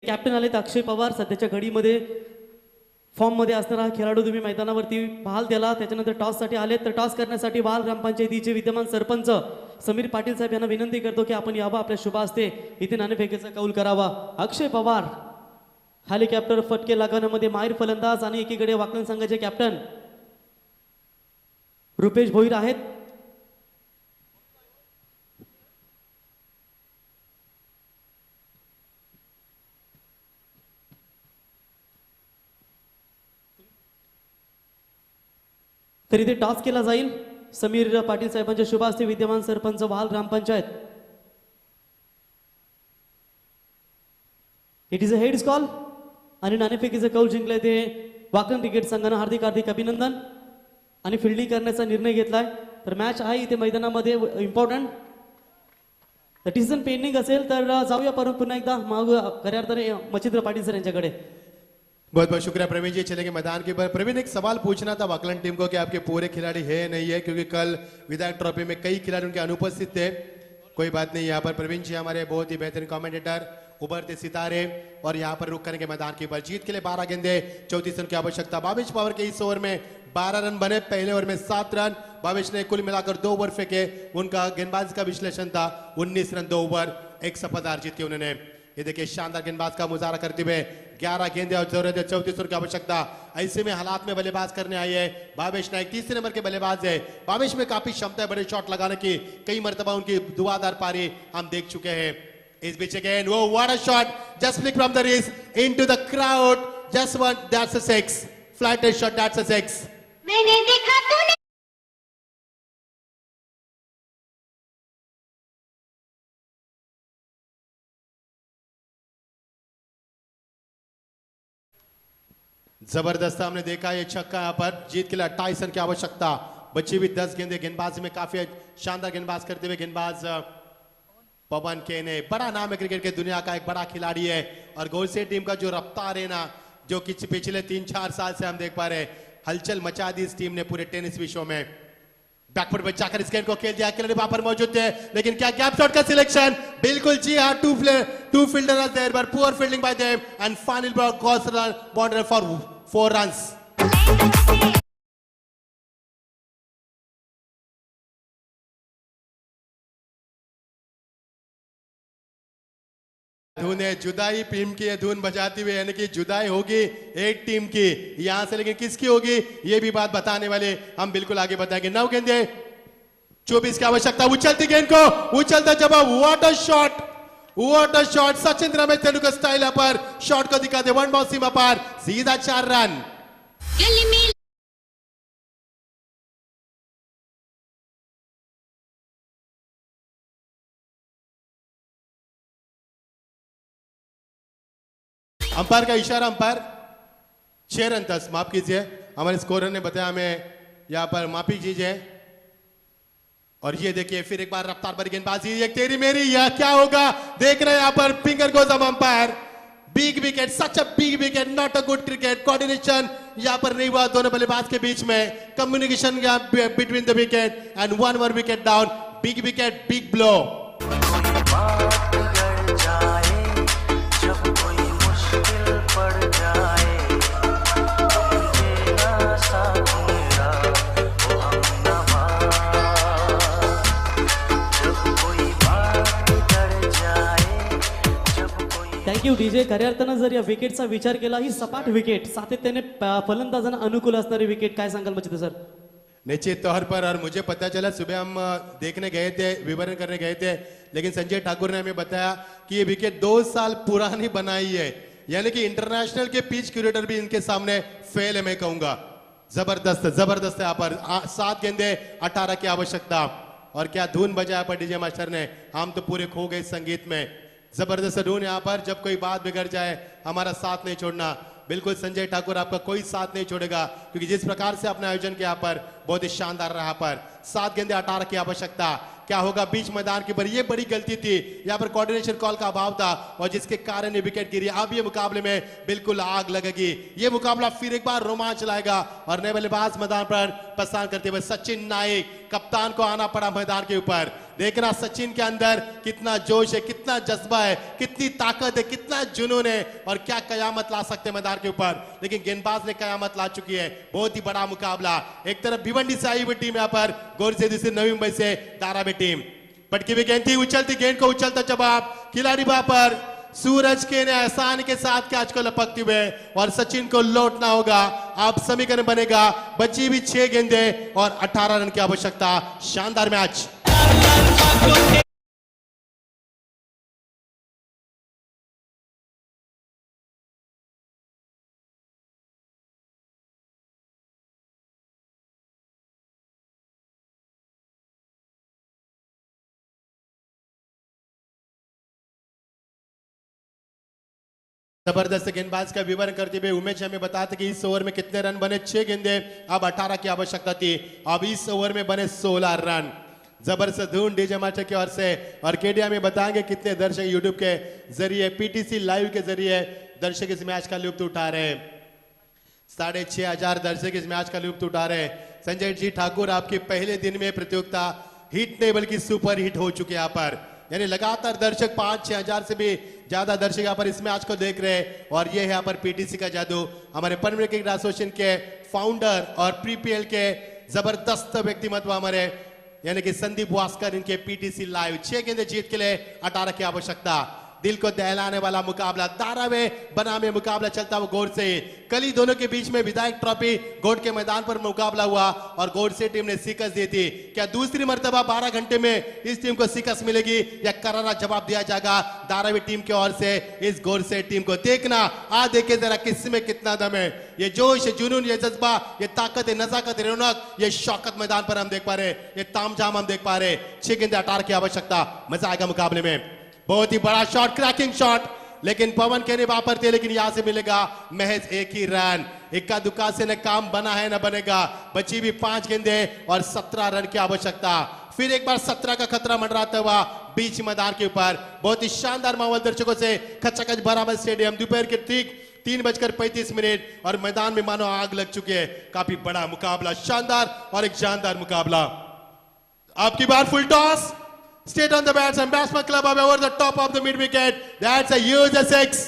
कॅप्टन आलेत अक्षय पवार. सध्याच्या घडीमध्ये फॉर्म मध्ये असणारा हा खेळाडू तुम्ही मैदानावरती पाहाल त्याला. त्याच्यानंतर टॉससाठी आलेत. तर टॉस करण्यासाठी वाल ग्रामपंचायतीचे विद्यमान सरपंच समीर पाटील साहेब यांना विनंती करतो की आपण यावं. आपल्या शुभ हस्ते इथे नाणेफेकीचा कौल करावा. अक्षय पवार हेलिकॉप्टर फटके लागण्यामध्ये माहीर फलंदाज आणि एकीकडे वाकलन संघाचे कॅप्टन रुपेश भोईर आहेत. तर इथे टॉस केला जाईल. समीर पाटील साहेबांच्या शुभ हस्ते विद्यमान सरपंच वाल ग्रामपंचायत. It is a heads call आणि नाणेफेकीचं कौल जिंकलंय ते वाकण क्रिकेट संघानं. हार्दिक हार्दिक अभिनंदन. आणि फिल्डिंग करण्याचा निर्णय घेतलाय. तर मॅच आहे इथे मैदानामध्ये इम्पॉर्टंट. तर डिसिजन पेंडिंग असेल तर जाऊया परत पुन्हा एकदा मागू खऱ्या अर्थाने मच्छिंद्र पाटील सर यांच्याकडे. बहुत बहुत शुक्रिया प्रवीण जी. चलेंगे मैदान के ऊपर. प्रवीण एक सवाल पूछना था वाकलन टीम को कि आपके पूरे खिलाड़ी है नहीं है, क्योंकि कल विधायक ट्रॉफी में कई खिलाड़ी उनके अनुपस्थित थे. कोई बात नहीं. यहाँ पर प्रवीण जी हमारे बहुत ही बेहतरीन कमेंटेटर, उभरते सितारे, और यहाँ पर रुक करेंगे मैदान के ऊपर. जीत के लिए 12 गेंदे 34 रन की आवश्यकता. बाविश पावर के इस ओवर में 12 रन बने. पहले ओवर में 7 रन. बाविश ने कुल मिलाकर 2 ओवर फेंके. उनका गेंदबाजी का विश्लेषण था 19 रन 2 ओवर 1 सफल हार जीत के उन्होंने. ये देखिए शानदार गेंदबाज का मुजाहरा करते हुए 11 गेंदे और जरूरत है 34 रन की आवश्यकता. ऐसे में हालात में बल्लेबाज करने आई है भावेश नायक. तीसरे नंबर के बल्लेबाज है. भावेश में काफी क्षमता है बड़े शॉट लगाने की. कई मर्तबा उनकी दुआदार पारी हम देख चुके हैं. इस बीच अगेन वो what a shot, just flick from the wrist into the crowd. Just one, that's a 6. Flatted shot, that's a 6. मैंने देखा तूने जबरदस्त हमने देखा ये छक्का. यहाँ पर जीत के लिए 28 रन की आवश्यकता. बच्ची भी 10 गेंदे. गेंदबाजी में काफी शानदार गेंदबाज करते हुए गेंदबाज पवन केने. बड़ा नाम है क्रिकेट के दुनिया का, एक बड़ा खिलाड़ी है. और गोलसे टीम का जो रफ्तार है ना, जो कि पिछले 3-4 साल से हम देख पा रहे हैं, हलचल मचा दी इस टीम ने पूरे टेनिस विश्व में. बैकफुट पे जाकर इस गेंद को खेल दिया. खिलाड़ी वहां पर मौजूद थे, लेकिन क्या गैप शॉट का सिलेक्शन. बिल्कुल जी हाँ. Two fielder there but poor fielding by them and final ball cross run boundary for 4 runs. धुन है जुदाई. टीम की धुन बजाती हुई, यानी कि जुदाई होगी एक टीम की यहां से, लेकिन किसकी होगी ये भी बात बताने वाले हम बिल्कुल आगे बताएंगे. 9 गेंदे 24 की आवश्यकता. उछलती गेंद को उछलता जवाब. What a shot, what a shot. Sachin Ramesh Tendulkar style per shot को दिखा दे. 1 बाउंस सीमा पार. सीधा 4 रन. गली में अंपायर का इशारा. Umpire 6 run 10. माफ कीजिए, हमारे स्कोरर ने बताया हमें यहाँ पर माफी कीजिए. और ये देखिए फिर एक बार रफ्तार भरी गेंदबाजी. एक तेरी मेरी, यह क्या होगा देख रहे हैं यहाँ पर. Finger goes off umpire. Big wicket, such a big wicket. Not a good cricket. Coordination यहाँ पर नहीं हुआ दोनों बल्लेबाज के बीच में. Communication between the wicket and 1 more wicket down. Big wicket, big blow. Thank you DJ. खऱ्या अर्थानं जर या विकेटचा विचार केला, ही सपाट विकेट, सातत्याने फलंदाजांना अनुकूल असणारी विकेट. काय सांगाल मच्छिंद्र सर? निश्चित तौर पर. और मुझे पता चला सुबह हम देखने गए थे, विवरण करने गए थे, लेकिन संजय ठाकुर ने हमें बताया कि ये विकेट 2 साल पुरानी बनाई है. यानी कि इंटरनेशनल के पिच क्यूरेटर भी इनके सामने फेल है मैं कहूंगा. जबरदस्त जबरदस्त. यहाँ पर 7 गेंदे 18 की आवश्यकता. और क्या धुन बजाया पर डीजे मास्टर ने. हम तो पूरे खो गए संगीत में. जबरदस्त ढूंढ यहाँ पर, जब कोई बात बिगड़ जाए हमारा साथ नहीं छोड़ना। बिल्कुल संजय ठाकुर आपका कोई साथ नहीं छोड़ेगा, क्योंकि जिस प्रकार से अपने आयोजन के यहाँ पर बहुत ही शानदार रहा। पर 7 गेंदे 18 की आवश्यकता, क्या होगा बीच मैदान के ऊपर, ये बड़ी गलती थी, यहाँ पर कोऑर्डिनेशन कॉल का अभाव था और जिसके कारण ये विकेट गिरी। अब ये मुकाबले में बिल्कुल आग लगेगी, ये मुकाबला फिर एक बार रोमांच लाएगा और नए बल्लेबाज मैदान पर प्रस्थान करते हुए सचिन नाइक, कप्तान को आना पड़ा मैदान के ऊपर। देखना सचिन के अंदर कितना जोश है, कितना जज्बा है, कितनी ताकत है, कितना जुनून है और क्या कयामत ला सकते हैं मैदान के ऊपर। लेकिन गेंदबाज ने कयामत ला चुकी है, बहुत ही बड़ा मुकाबला। एक तरफ भिवंडी से आई हुई टीम यहाँ पर, गौर से दूसरी नवी मुंबई से धारावी टीम। पटकी हुई गेंद थी, उछलती गेंद को उछलता जवाब, खिलाड़ी वहां पर सूरज के ने आसानी के साथ कैच को लपकते हुए और सचिन को लौटना होगा। अब समीकरण बनेगा, बची भी 6 गेंदे और 18 रन की आवश्यकता। शानदार मैच। जबरदस्त गेंदबाज का विवरण करते हुए उमेश हमें बताते कि इस ओवर में कितने रन बने, 6 गेंदे, अब 18 की आवश्यकता थी, अब इस ओवर में बने 16 रन। जबरदस्त धून डीजे मास्टर की ओर से। और केडिया में बताएंगे कितने दर्शक यूट्यूब के जरिए, पीटीसी लाइव के जरिए दर्शक इस मैच का लुत्फ उठा रहे हैं। 6,500 दर्शक इस मैच का लुत्फ उठा रहे हैं। संजय जी ठाकुर, आपके पहले दिन में प्रतियोगिता हिट नहीं बल्कि सुपर हिट हो चुके यहाँ पर, यानी लगातार दर्शक 5-6 हजार से भी ज्यादा दर्शक यहाँ पर इस मैच को देख रहे हैं। और ये है यहाँ पर पीटीसी का जादू, हमारे परमानेंट क्रिकेट एसोसिएशन के फाउंडर और पीपीएल के जबरदस्त व्यक्तिमत्व हमारे यानी कि संदीप वास्कर, इनके पीटीसी लाइव। 6 गेंदे जीत के लिए 18 की आवश्यकता। दिल को दहलाने वाला मुकाबला, धारावी बनाम में मुकाबला चलता हुआ गौर से। कल ही दोनों के बीच में विधायक ट्रॉफी गोड के मैदान पर मुकाबला हुआ और गौर से टीम ने शिकस्त दी थी। क्या दूसरी मर्तबा 12 घंटे में इस टीम को शिकस्त मिलेगी या करारा जवाब दिया जाएगा धारावी टीम की ओर से इस गौर से टीम को? देखना, आ देखे जरा किसमें कितना दम है, ये जोश, ये जुनून, ये जज्बा, ये ताकत, ये नजाकत, रौनक, ये शौकत मैदान पर हम देख पा रहे, ये तामझाम हम देख पा रहे। 6 गेंदे 18 की आवश्यकता, मजा आएगा मुकाबले में। बहुत ही बड़ा शॉट, क्रैकिंग शॉट, लेकिन पवन के वापर थे, लेकिन यहां से मिलेगा महज 1 ही रन। इक्का दुक्का से न काम बना है न बनेगा। बची भी 5 गेंदे और 17 रन की आवश्यकता। फिर एक बार 17 का खतरा मंडराता हुआ बीच मैदान के ऊपर। बहुत ही शानदार माहौल दर्शकों से खचाखच भरा हुआ स्टेडियम। दोपहर के ठीक 3:35 और मैदान में मानो आग लग चुकी है। काफी बड़ा मुकाबला, शानदार और एक शानदार मुकाबला। आपकी बार full toss, straight on the bats and batsman club up over the top of the mid wicket. That's a huge 6.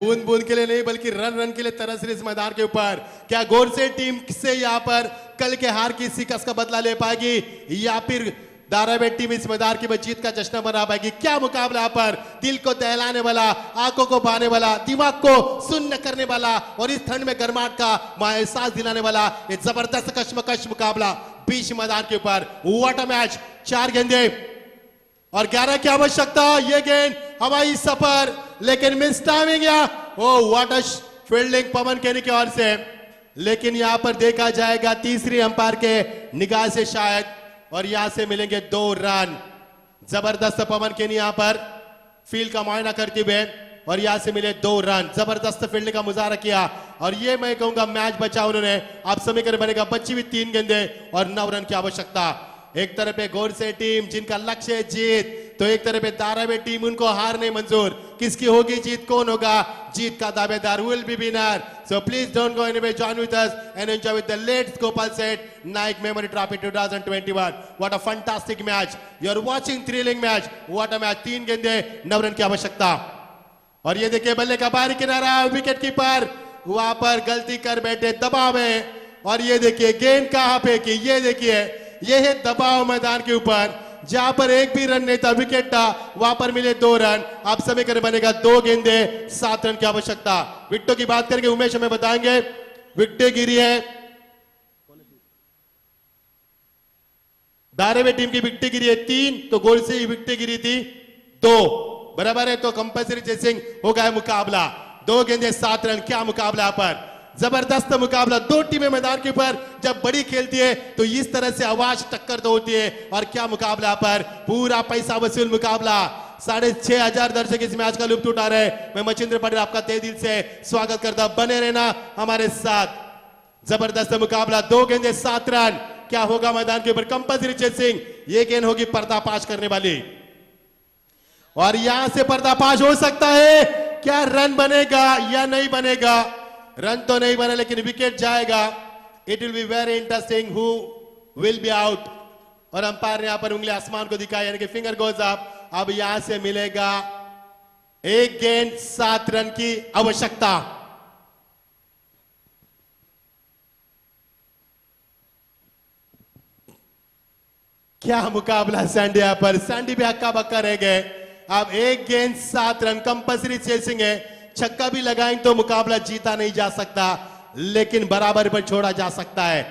बूंद बूंद के लिए नहीं बल्कि रन रन के लिए तरस रही इस मैदान के ऊपर। क्या गौर से टीम से यहाँ पर कल के हार की शिकस्त का बदला ले पाएगी या फिर धारावी टीम इस मैदान की जीत का जश्न मना पाएगी? क्या मुकाबला यहाँ पर, दिल को दहलाने वाला, आंखों को भाने वाला, दिमाग को सुन्न करने वाला और इस ठंड में गर्माहट का एहसास दिलाने वाला ये जबरदस्त कश्मकश मुकाबला बीच मैदान के ऊपर। What a match. 4 गेंदे और 11 की आवश्यकता। ये गेंद हवाई सफर, लेकिन मिस टाइमिंग या ओ व्हाट अ फील्डिंग पवन केनी की ओर से। लेकिन यहां पर देखा जाएगा तीसरी अंपायर के निगाह से शायद, और यहां से मिलेंगे 2 रन। जबरदस्त पवन केनी यहां पर फील्ड का मुआयना करते हुए और यहां से मिले 2 रन। जबरदस्त फील्ड का मुजाहरा किया और ये मैं कहूंगा मैच बचा उन्होंने। आप समीकरण बनेगा, बची हुई 3 गेंदे और 9 रन की आवश्यकता। एक तरफ है गौर से टीम जिनका लक्ष्य है जीत, तो एक तरफ है धारावी टीम, उनको हार नहीं मंजूर। किसकी होगी जीत, कौन होगा जीत का दावेदार? Will be winner. So please don't go anyway, join with us and enjoy with the let's Gopal Seth Naik memory trophy 2021। What a fantastic match, you are watching thrilling match. What a match. 3 गेंदे 9 रन की आवश्यकता। और ये देखिए बल्ले का बाहरी किनारा, विकेट कीपर वहां पर गलती कर बैठे, दबाव है। और ये देखिए गेंद कहां फेंकी, ये देखिए ये है दबाव मैदान के ऊपर, जहां पर एक भी रन नहीं था, विकेट था, वहां पर मिले 2 रन। आप समीकरण बनेगा 2 गेंदे 7 रन की आवश्यकता। विकेटों की बात करेंगे, उमेश हमें बताएंगे। विकेट गिरी है धारावी टीम की, विकेट गिरी है 3, तो गोल से ही विकेट गिरी थी 2। बराबर है तो कंपल्सरी चेसिंग होगा है मुकाबला। 2 गेंदे 7 रन, क्या मुकाबला यहाँ पर, जबरदस्त मुकाबला। 2 टीमें मैदान के ऊपर जब बड़ी खेलती है तो इस तरह से आवाज टक्कर तो होती है। और क्या मुकाबला यहाँ पर, पूरा पैसा वसूल मुकाबला। 6,500 दर्शक इस मैच का लुत्फ उठा रहे। मैं मचिंद्र पटेल आपका तहे दिल से स्वागत करता, बने रहना हमारे साथ। जबरदस्त मुकाबला, 2 गेंदे 7 रन, क्या होगा मैदान के ऊपर, कंपल्सरी चेसिंग। ये गेंद होगी पर्दाफाश करने वाली और यहां से पर्दाफाश हो सकता है। क्या रन बनेगा या नहीं बनेगा, रन तो नहीं बने लेकिन विकेट जाएगा। It will be very interesting who will be out. और अंपायर ने यहां पर उंगली आसमान को दिखाई, यानी कि फिंगर गोज अप। अब यहां से मिलेगा 1 गेंद 7 रन की आवश्यकता। क्या मुकाबला सैंडी, यहां पर सैंडी भी हक्का बक्का रह गए। अब 1 गेंद 7 रन, कंपल्सरी चेसिंग है। छक्का भी लगाएं तो मुकाबला जीता नहीं जा सकता, लेकिन बराबर पर छोड़ा जा सकता है।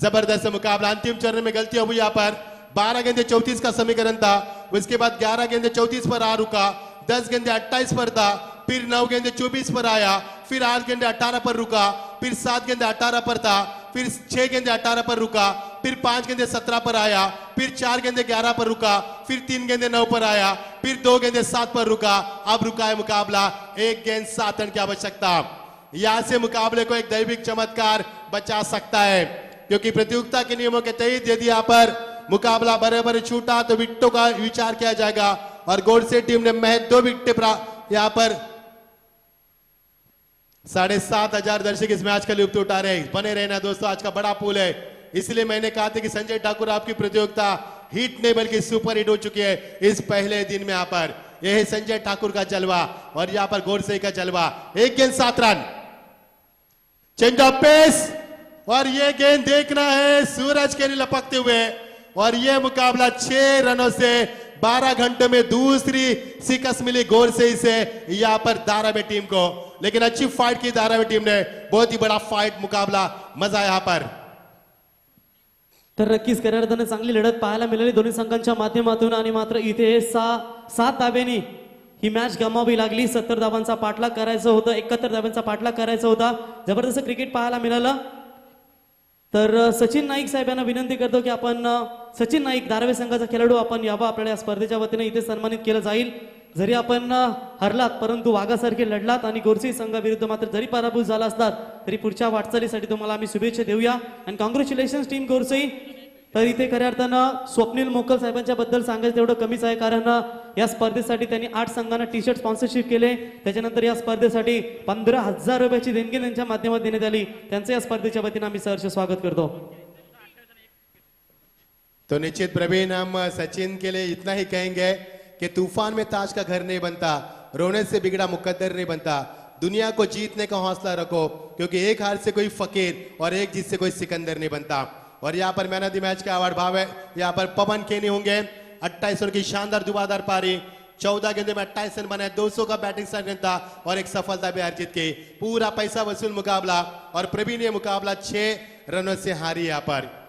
जबरदस्त मुकाबला। अंतिम चरण में गलती हुई यहां पर। 12 गेंदे 34 का समीकरण था, उसके बाद 11 गेंदे 34 पर आ रुका, 10 गेंदे 28 पर था, फिर 9 गेंदे 24 पर आया, फिर 8 गेंदे 18 पर रुका, फिर 7 गेंदे 18 पर था, फिर 6 गेंदे 18 पर रुका, फिर 5 गेंदे 17 पर आया, फिर 4 गेंदे 11 पर रुका, फिर 3 गेंदे 9 पर आया, फिर 2 गेंदे 7 पर रुका। अब रुका है मुकाबला, 1 गेंद 7 रन की आवश्यकता। यहां से मुकाबले को एक दैविक चमत्कार बचा सकता है, क्योंकि प्रतियोगिता के नियमों के तहत यदि यहाँ पर मुकाबला बराबर छूटा तो विकेटों का विचार किया जाएगा। और गोडसे टीम ने महज 2 विकेट यहाँ पर 7,500 दर्शक इस मैच का लुत्फ उठा रहे। बने रहना दोस्तों, आज का बड़ा पूल है, इसलिए मैंने कहा था कि संजय ठाकुर आपकी प्रतियोगिता हिट नहीं बल्कि सुपर हिट हो चुकी है इस पहले दिन में। यहाँ पर यह है संजय ठाकुर का जलवा और यहाँ पर गोडसे का जलवा। 1 गेंद 7 रन, चेंज ऑफ पेस, और ये गेंद देखना है सूरज के लिए लपकते हुए। और ये मुकाबला 6 रनों से 12 घंटे में दूसरी शिकस्त मिली गोडसे से यहाँ पर धारावी टीम को। लेकिन अच्छी फाइट की धारावी टीम ने, बहुत ही बड़ा फाइट मुकाबला, मजा यहाँ पर। तर नक्कीच खऱ्या अर्थाने चांगली लढत पाहायला मिळाली दोन्ही संघांच्या माध्यमातून. आणि मात्र इथे 7 धाब्यांनी ही मॅच गमावी लागली. 70 धावांचा पाठलाग करायचा होता, 71 धावांचा पाठलाग करायचा होता. जबरदस्त क्रिकेट पाहायला मिळालं. तर सचिन नाईक साहेब यांना विनंती करतो की आपण सचिन नाईक धारावी संघाचा खेळाडू आपण यावा, आपल्याला या स्पर्धेच्या वतीने इथे सन्मानित केलं जाईल. जरी आपण हरलात परंतु वाघासारखे लढलात आणि गोडसे संघाविरुद्ध मात्र जरी पराभूत झाला असतात तरी पुढच्या वाटचालीसाठी तुम्हाला आम्ही शुभेच्छा देऊया. आणि कॉंग्रॅच्युलेशन्स टीम गोडसे. तर इथे खऱ्या अर्थानं स्वप्नील मोकल साहेबांच्या बद्दल सांगायचं तेवढं कमीच आहे, कारण या स्पर्धेसाठी त्यांनी 8 संघांना टी शर्ट स्पॉन्सरशिप केले. त्याच्यानंतर या स्पर्धेसाठी 15,000 रुपयाची देणगी त्यांच्या माध्यमातून देण्यात आली. त्यांचं या स्पर्धेच्या वतीने आम्ही सहर्ष स्वागत करतो. तो निश्चित प्रवीण, हम सचिन के लिए इतना ही कहेंगे कि तूफान में ताज का घर नहीं बनता, रोने से बिगड़ा मुकद्दर नहीं बनता। दुनिया को जीतने का हौसला रखो, क्योंकि एक हार से कोई फकीर और एक जीत से कोई सिकंदर नहीं बनता। और यहाँ पर मैन ऑफ द मैच का अवार्ड भाव है यहाँ पर पवन केनी होंगे। 28 रन की शानदार दुबादार पारी, 14 गेंदे में 28 रन बने, 200 का बैटिंग स्ट्राइक था और एक सफलता भी अर्जित की। पूरा पैसा वसूल मुकाबला और प्रवीण ये मुकाबला 6 रनों से हारी यहाँ पर।